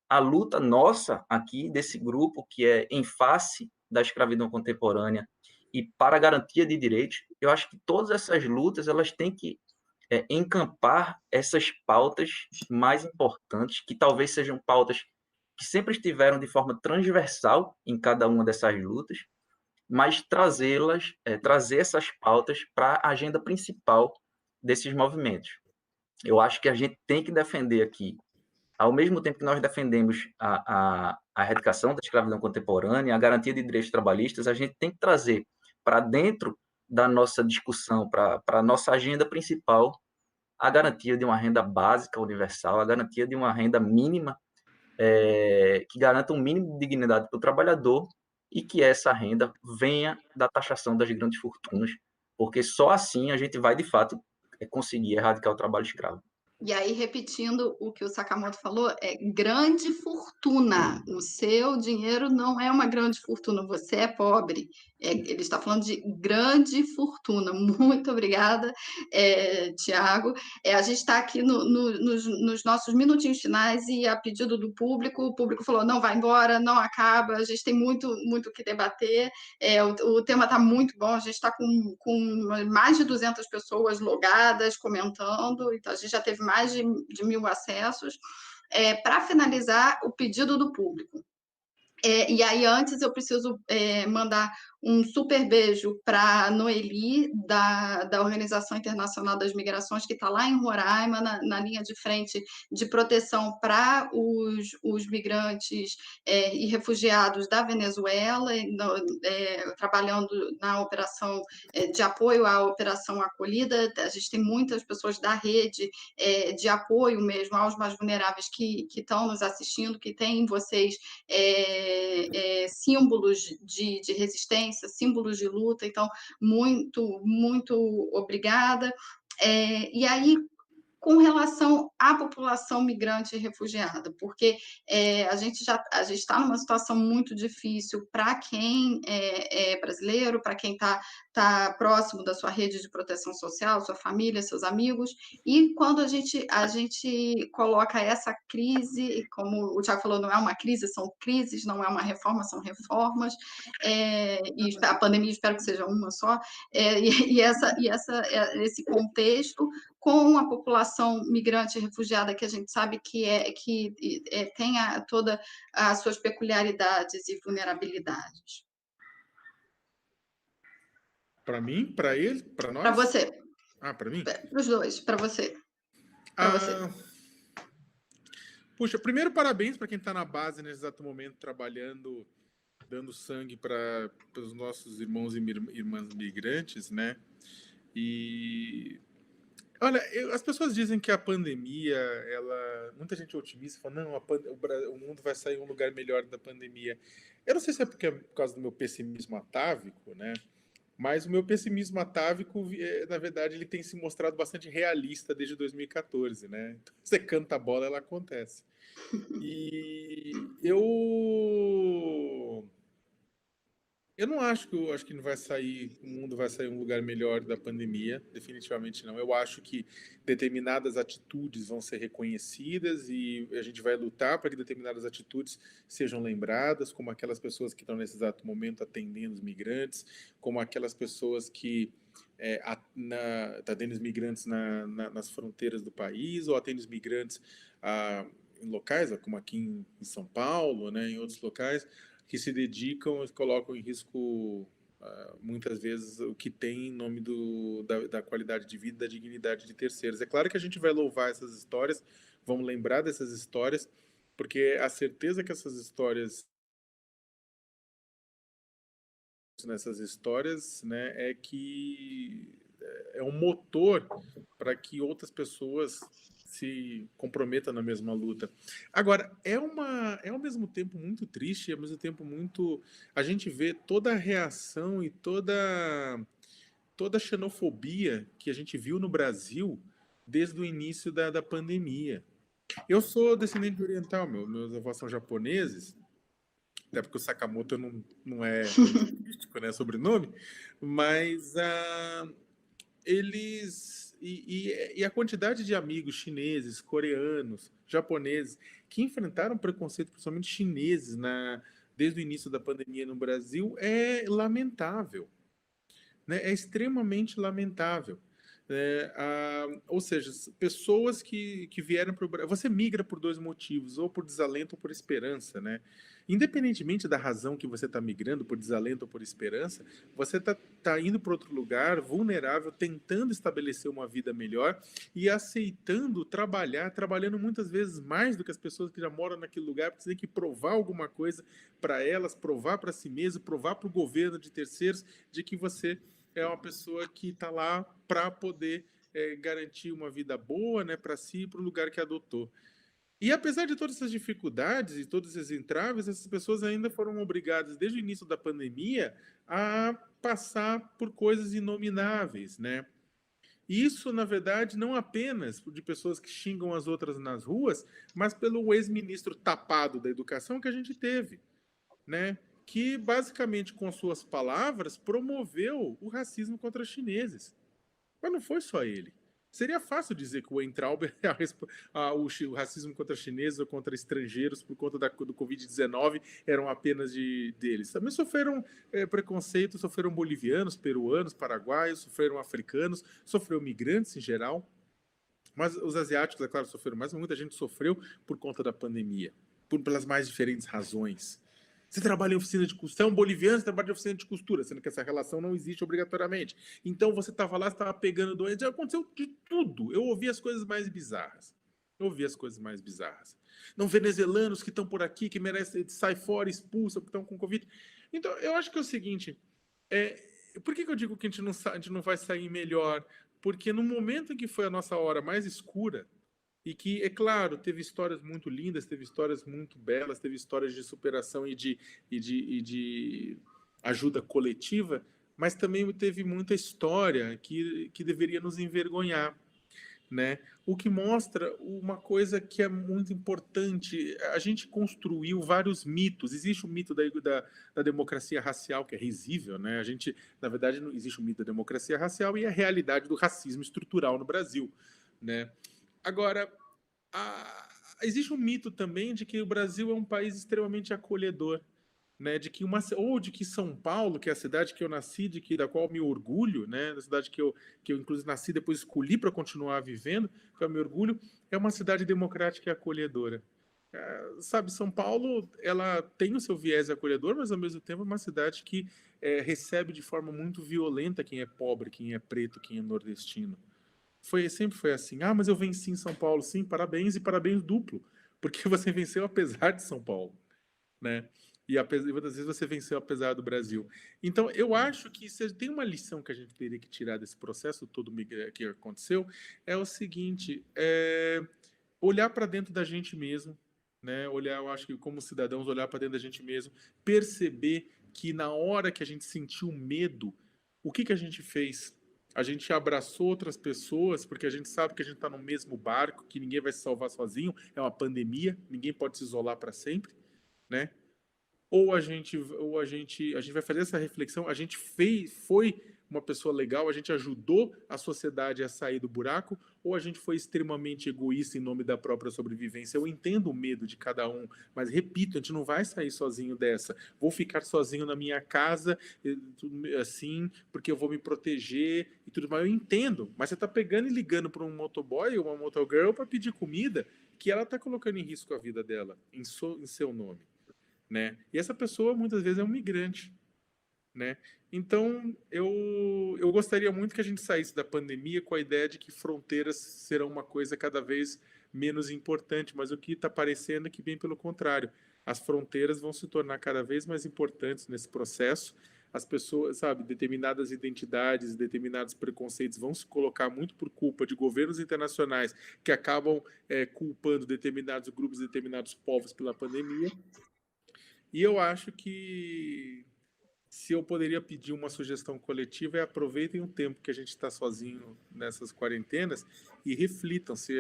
a luta nossa aqui, desse grupo que é em face da escravidão contemporânea e para a garantia de direitos, eu acho que todas essas lutas elas têm que encampar essas pautas mais importantes, que talvez sejam pautas que sempre estiveram de forma transversal em cada uma dessas lutas, mas trazer essas pautas para a agenda principal desses movimentos. Eu acho que a gente tem que defender aqui, ao mesmo tempo que nós defendemos a erradicação da escravidão contemporânea, a garantia de direitos trabalhistas, a gente tem que trazer para dentro da nossa discussão, para a nossa agenda principal, a garantia de uma renda básica universal, a garantia de uma renda mínima, que garanta um mínimo de dignidade para o trabalhador e que essa renda venha da taxação das grandes fortunas, porque só assim a gente vai, de fato, conseguir erradicar o trabalho escravo. E aí, repetindo o que o Sakamoto falou, é grande fortuna. O seu dinheiro não é uma grande fortuna, você é pobre. Ele está falando de grande fortuna. Muito obrigada, Tiago. A gente está aqui nos nossos minutinhos finais e a pedido do público, o público falou, não vai embora, não acaba, a gente tem muito o que debater. O tema está muito bom, a gente está com mais de 200 pessoas logadas, comentando, então a gente já teve mais de 1.000 acessos. Para finalizar, o pedido do público. E aí, antes, eu preciso mandar um super beijo para a Noeli, da Organização Internacional das Migrações, que está lá em Roraima, na linha de frente de proteção para os migrantes e refugiados da Venezuela, trabalhando na operação de apoio à Operação Acolhida. A gente tem muitas pessoas da rede de apoio mesmo aos mais vulneráveis que estão nos assistindo, que têm em vocês símbolos de resistência, símbolos de luta, então, muito, muito obrigada. E aí, com relação à população migrante e refugiada, porque a gente está numa situação muito difícil para quem é brasileiro, para quem está próximo da sua rede de proteção social, sua família, seus amigos, e quando a gente coloca essa crise, como o Tiago falou, não é uma crise, são crises, não é uma reforma, são reformas, e a pandemia espero que seja uma só, esse contexto com a população migrante e refugiada, que a gente sabe que tem todas as suas peculiaridades e vulnerabilidades. Para mim, para ele, para nós? Para você. Para mim? Para os dois, para você. Puxa, primeiro, parabéns para quem está na base nesse exato momento, trabalhando, dando sangue para os nossos irmãos e irmãs migrantes, né? E olha, as pessoas dizem que a pandemia, muita gente é otimista, fala, não, o mundo vai sair um lugar melhor da pandemia. Eu não sei se é porque é por causa do meu pessimismo atávico, né? Mas o meu pessimismo atávico, na verdade, ele tem se mostrado bastante realista desde 2014, né? Então, você canta a bola, ela acontece. E eu não acho que não vai sair, o mundo vai sair um lugar melhor da pandemia, definitivamente não. Eu acho que determinadas atitudes vão ser reconhecidas e a gente vai lutar para que determinadas atitudes sejam lembradas, como aquelas pessoas que estão nesse exato momento atendendo os migrantes, como aquelas pessoas que atendem os migrantes nas fronteiras do país ou atendem os migrantes em locais, como aqui em São Paulo, né, em outros locais, que se dedicam e colocam em risco, muitas vezes, o que tem em nome da qualidade de vida, da dignidade de terceiros. É claro que a gente vai louvar essas histórias, vamos lembrar dessas histórias, porque a certeza que essas histórias, nessas histórias, né, é que é um motor para que outras pessoas se comprometam na mesma luta. Agora, é ao mesmo tempo muito triste, ao mesmo tempo muito... A gente vê toda a reação e toda a xenofobia que a gente viu no Brasil desde o início da pandemia. Eu sou descendente oriental, meus avós são japoneses, até porque o Sakamoto não é artístico, né, sobrenome, mas eles... E a quantidade de amigos chineses, coreanos, japoneses, que enfrentaram preconceito, principalmente chineses, desde o início da pandemia no Brasil, é lamentável, né? É extremamente lamentável. Ou seja, pessoas que vieram para o Brasil... Você migra por dois motivos, ou por desalento ou por esperança, né? Independentemente da razão que você está migrando, por desalento ou por esperança, você tá indo para outro lugar, vulnerável, tentando estabelecer uma vida melhor e aceitando trabalhando muitas vezes mais do que as pessoas que já moram naquele lugar, porque você tem que provar alguma coisa para elas, provar para si mesmo, provar para o governo de terceiros de que você é uma pessoa que está lá para poder garantir uma vida boa, né, para si e para o lugar que adotou. E apesar de todas essas dificuldades e todos esses entraves, essas pessoas ainda foram obrigadas, desde o início da pandemia, a passar por coisas inomináveis, né? Isso, na verdade, não apenas de pessoas que xingam as outras nas ruas, mas pelo ex-ministro tapado da educação que a gente teve, né? Que, basicamente, com suas palavras, promoveu o racismo contra os chineses. Mas não foi só ele. Seria fácil dizer que o Weintraub, o racismo contra chineses ou contra estrangeiros por conta do Covid-19 eram apenas deles. Também sofreram preconceito, sofreram bolivianos, peruanos, paraguaios, sofreram africanos, sofreram migrantes em geral. Mas os asiáticos, é claro, sofreram mais, mas muita gente sofreu por conta da pandemia, pelas mais diferentes razões. Você trabalha em oficina de costura, você é um boliviano, você trabalha em oficina de costura, sendo que essa relação não existe obrigatoriamente. Então você estava lá, você estava pegando doença, aconteceu de tudo. Eu ouvi as coisas mais bizarras. Não, venezuelanos que estão por aqui, que merecem, sai fora, expulsam, que estão com Covid. Então, eu acho que é o seguinte, por que eu digo que a gente não vai sair melhor? Porque no momento em que foi a nossa hora mais escura, e que, é claro, teve histórias muito lindas, teve histórias muito belas, teve histórias de superação e de ajuda coletiva, mas também teve muita história que deveria nos envergonhar, né? O que mostra uma coisa que é muito importante. A gente construiu vários mitos. Existe o mito da democracia racial, que é risível, né? A gente, na verdade, não existe o mito da democracia racial e a realidade do racismo estrutural no Brasil, né? Agora, existe um mito também de que o Brasil é um país extremamente acolhedor, né, de que São Paulo, que é a cidade que eu nasci, da qual eu me orgulho, né, da cidade que eu inclusive nasci, depois escolhi para continuar vivendo, que eu me orgulho, é uma cidade democrática e acolhedora. Sabe, São Paulo, ela tem o seu viés acolhedor, mas ao mesmo tempo é uma cidade que recebe de forma muito violenta quem é pobre, quem é preto, quem é nordestino. Sempre foi assim. Ah, mas eu venci em São Paulo. Sim, parabéns e parabéns duplo, porque você venceu apesar de São Paulo, né? E muitas vezes você venceu apesar do Brasil. Então, eu acho que se tem uma lição que a gente teria que tirar desse processo todo que aconteceu, é o seguinte: olhar para dentro da gente mesmo, né? Eu acho que como cidadãos, olhar para dentro da gente mesmo, perceber que na hora que a gente sentiu medo, o que a gente fez? A gente abraçou outras pessoas, porque a gente sabe que a gente está no mesmo barco, que ninguém vai se salvar sozinho, é uma pandemia, ninguém pode se isolar para sempre, né? A gente vai fazer essa reflexão, a gente foi uma pessoa legal, a gente ajudou a sociedade a sair do buraco, ou a gente foi extremamente egoísta em nome da própria sobrevivência? Eu entendo o medo de cada um, mas repito, a gente não vai sair sozinho dessa. Vou ficar sozinho na minha casa, assim, porque eu vou me proteger e tudo mais. Eu entendo, mas você está pegando e ligando para um motoboy ou uma motogirl para pedir comida, que ela está colocando em risco a vida dela, em seu nome. Né? E essa pessoa muitas vezes é um migrante, né? Então eu gostaria muito que a gente saísse da pandemia com a ideia de que fronteiras serão uma coisa cada vez menos importante, mas o que está parecendo é que bem pelo contrário, as fronteiras vão se tornar cada vez mais importantes nesse processo. As pessoas, sabe, determinadas identidades, determinados preconceitos vão se colocar muito por culpa de governos internacionais que acabam culpando determinados grupos, determinados povos pela pandemia. E eu acho que se eu poderia pedir uma sugestão coletiva, aproveitem o tempo que a gente está sozinho nessas quarentenas e reflitam se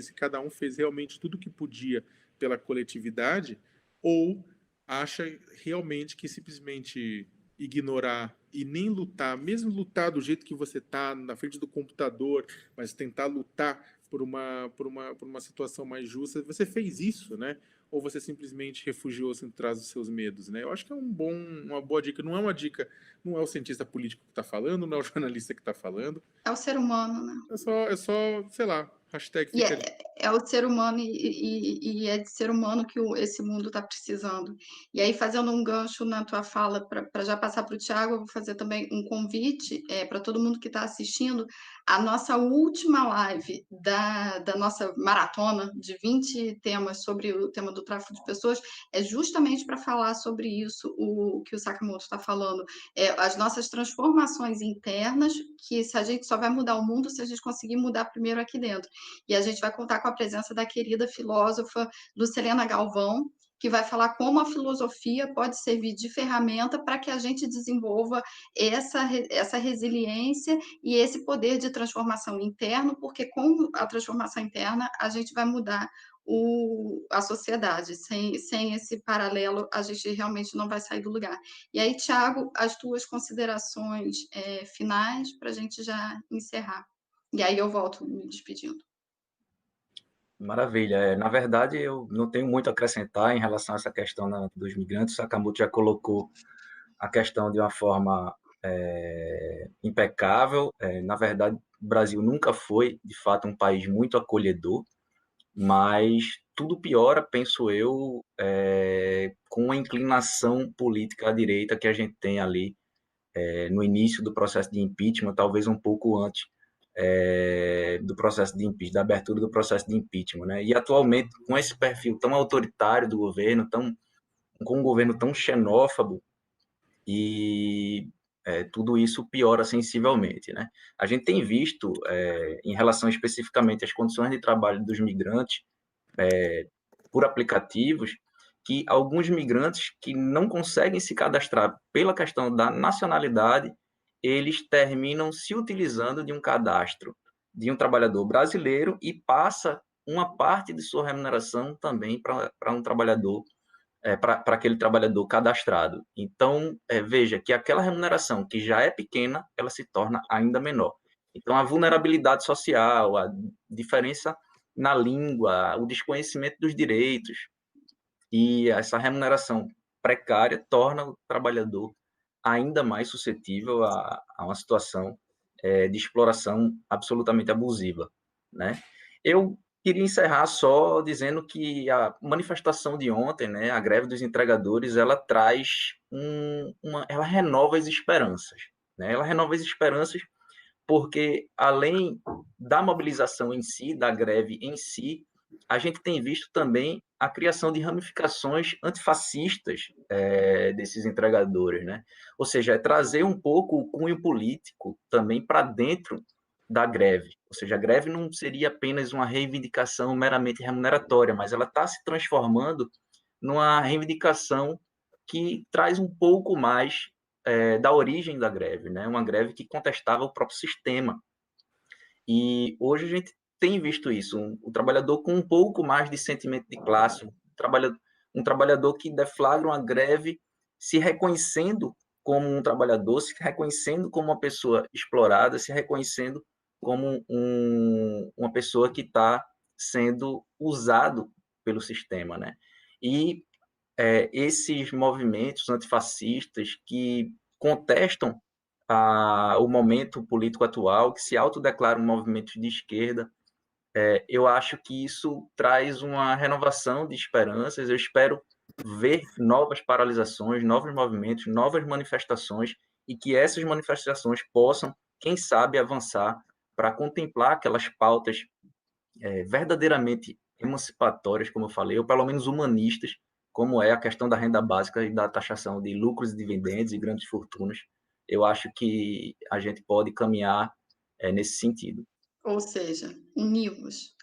se cada um fez realmente tudo o que podia pela coletividade, ou acha realmente que simplesmente ignorar e nem lutar, mesmo lutar do jeito que você está, na frente do computador, mas tentar lutar por uma situação mais justa, você fez isso, né? Ou você simplesmente refugiou-se atrás dos seus medos, né? Eu acho que é uma boa dica. Não é uma dica, não é o cientista político que está falando, não é o jornalista que está falando. É o ser humano, né? É só, sei lá, hashtag E fica ali. é o ser humano e é de ser humano que esse mundo está precisando. E aí, fazendo um gancho na tua fala, para já passar para o Thiago, eu vou fazer também um convite para todo mundo que está assistindo. A nossa última live da nossa maratona de 20 temas sobre o tema do tráfico de pessoas é justamente para falar sobre isso, o que o Sakamoto está falando. As nossas transformações internas, que a gente só vai mudar o mundo se a gente conseguir mudar primeiro aqui dentro. E a gente vai contar com a presença da querida filósofa Lucilena Galvão, que vai falar como a filosofia pode servir de ferramenta para que a gente desenvolva essa resiliência e esse poder de transformação interno, porque com a transformação interna a gente vai mudar a sociedade. Sem esse paralelo, a gente realmente não vai sair do lugar. E aí, Thiago, as tuas considerações finais para a gente já encerrar. E aí eu volto me despedindo. Maravilha. Na verdade, eu não tenho muito a acrescentar em relação a essa questão dos migrantes. O Sakamoto já colocou a questão de uma forma impecável. Na verdade, o Brasil nunca foi, de fato, um país muito acolhedor, mas tudo piora, penso eu, com a inclinação política à direita que a gente tem ali no início do processo de impeachment, talvez um pouco antes do processo de impeachment, da abertura do processo de impeachment, né? E atualmente, com esse perfil tão autoritário do governo, com um governo tão xenófobo, e tudo isso piora sensivelmente, né? A gente tem visto, em relação especificamente às condições de trabalho dos migrantes por aplicativos, que alguns migrantes que não conseguem se cadastrar pela questão da nacionalidade, eles terminam se utilizando de um cadastro de um trabalhador brasileiro e passa uma parte de sua remuneração também para um trabalhador, para aquele trabalhador cadastrado. Então, veja que aquela remuneração que já é pequena, ela se torna ainda menor. Então, a vulnerabilidade social, a diferença na língua, o desconhecimento dos direitos e essa remuneração precária torna o trabalhador ainda mais suscetível a uma situação de exploração absolutamente abusiva, né? Eu queria encerrar só dizendo que a manifestação de ontem, né, a greve dos entregadores, ela traz ela renova as esperanças, né? Ela renova as esperanças porque, além da mobilização em si, da greve em si, a gente tem visto também a criação de ramificações antifascistas desses entregadores, né? Ou seja, é trazer um pouco o cunho político também para dentro da greve. Ou seja, a greve não seria apenas uma reivindicação meramente remuneratória, mas ela está se transformando numa reivindicação que traz um pouco mais da origem da greve, né? Uma greve que contestava o próprio sistema. E hoje a gente tem visto isso, um trabalhador com um pouco mais de sentimento de classe, um trabalhador que deflagra uma greve se reconhecendo como um trabalhador, se reconhecendo como uma pessoa explorada, se reconhecendo como uma pessoa que está sendo usado pelo sistema, né? E esses movimentos antifascistas que contestam o momento político atual, que se autodeclaram movimentos de esquerda, eu acho que isso traz uma renovação de esperanças. Eu espero ver novas paralisações, novos movimentos, novas manifestações, e que essas manifestações possam, quem sabe, avançar para contemplar aquelas pautas verdadeiramente emancipatórias, como eu falei, ou pelo menos humanistas, como é a questão da renda básica e da taxação de lucros e dividendos e grandes fortunas. Eu acho que a gente pode caminhar nesse sentido. Ou seja, unimos.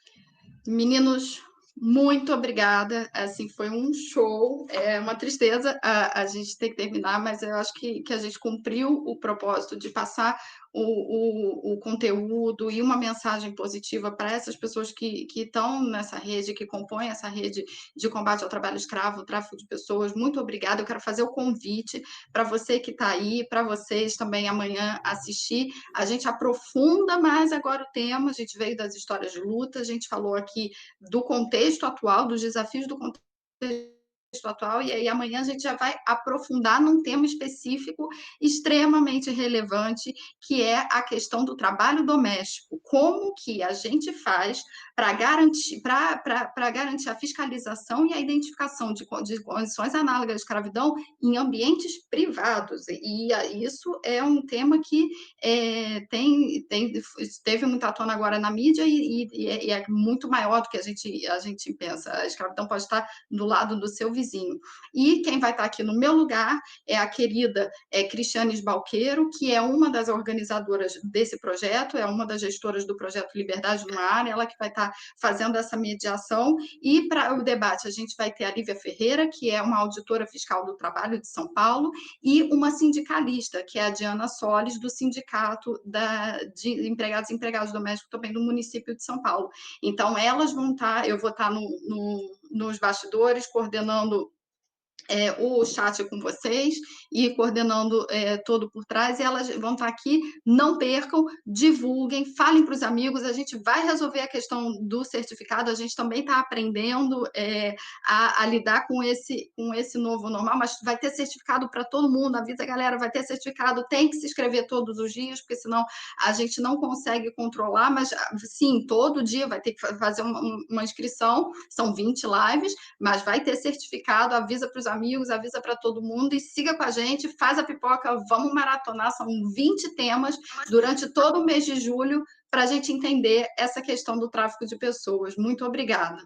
Meninos, muito obrigada. Assim, foi um show. É uma tristeza a gente ter que terminar, mas eu acho que a gente cumpriu o propósito de passar o conteúdo e uma mensagem positiva para essas pessoas que estão nessa rede, que compõem essa rede de combate ao trabalho escravo, tráfico de pessoas. Muito obrigada. Eu quero fazer o convite para você que está aí, para vocês também amanhã assistir. A gente aprofunda mais agora o tema. A gente veio das histórias de luta, a gente falou aqui do contexto atual, dos desafios do contexto atual, e aí amanhã a gente já vai aprofundar num tema específico extremamente relevante, que é a questão do trabalho doméstico. Como que a gente faz para garantir a fiscalização e a identificação de condições análogas à escravidão em ambientes privados. E isso é um tema que teve muita tona agora na mídia e é muito maior do que a gente pensa. A escravidão pode estar do lado do seu vizinho. E quem vai estar aqui no meu lugar é a querida Cristiane Balqueiro, que é uma das organizadoras desse projeto, é uma das gestoras do projeto Liberdade no Ar, ela que vai estar fazendo essa mediação. E para o debate a gente vai ter a Lívia Ferreira, que é uma auditora fiscal do trabalho de São Paulo, e uma sindicalista, que é a Diana Solis, do Sindicato de Empregados e Empregadas Domésticos, também do município de São Paulo. Então, elas vão estar, eu vou estar nos bastidores, coordenando o chat com vocês e coordenando todo por trás, e elas vão estar aqui. Não percam, divulguem, falem para os amigos. A gente vai resolver a questão do certificado, a gente também está aprendendo a lidar com esse novo normal, mas vai ter certificado para todo mundo. Avisa a galera, vai ter certificado, tem que se inscrever todos os dias, porque senão a gente não consegue controlar, mas sim, todo dia vai ter que fazer uma inscrição, são 20 lives, mas vai ter certificado. Avisa para os amigos, avisa para todo mundo e siga com a gente, faz a pipoca, vamos maratonar, são 20 temas durante todo o mês de julho para a gente entender essa questão do tráfico de pessoas. Muito obrigada.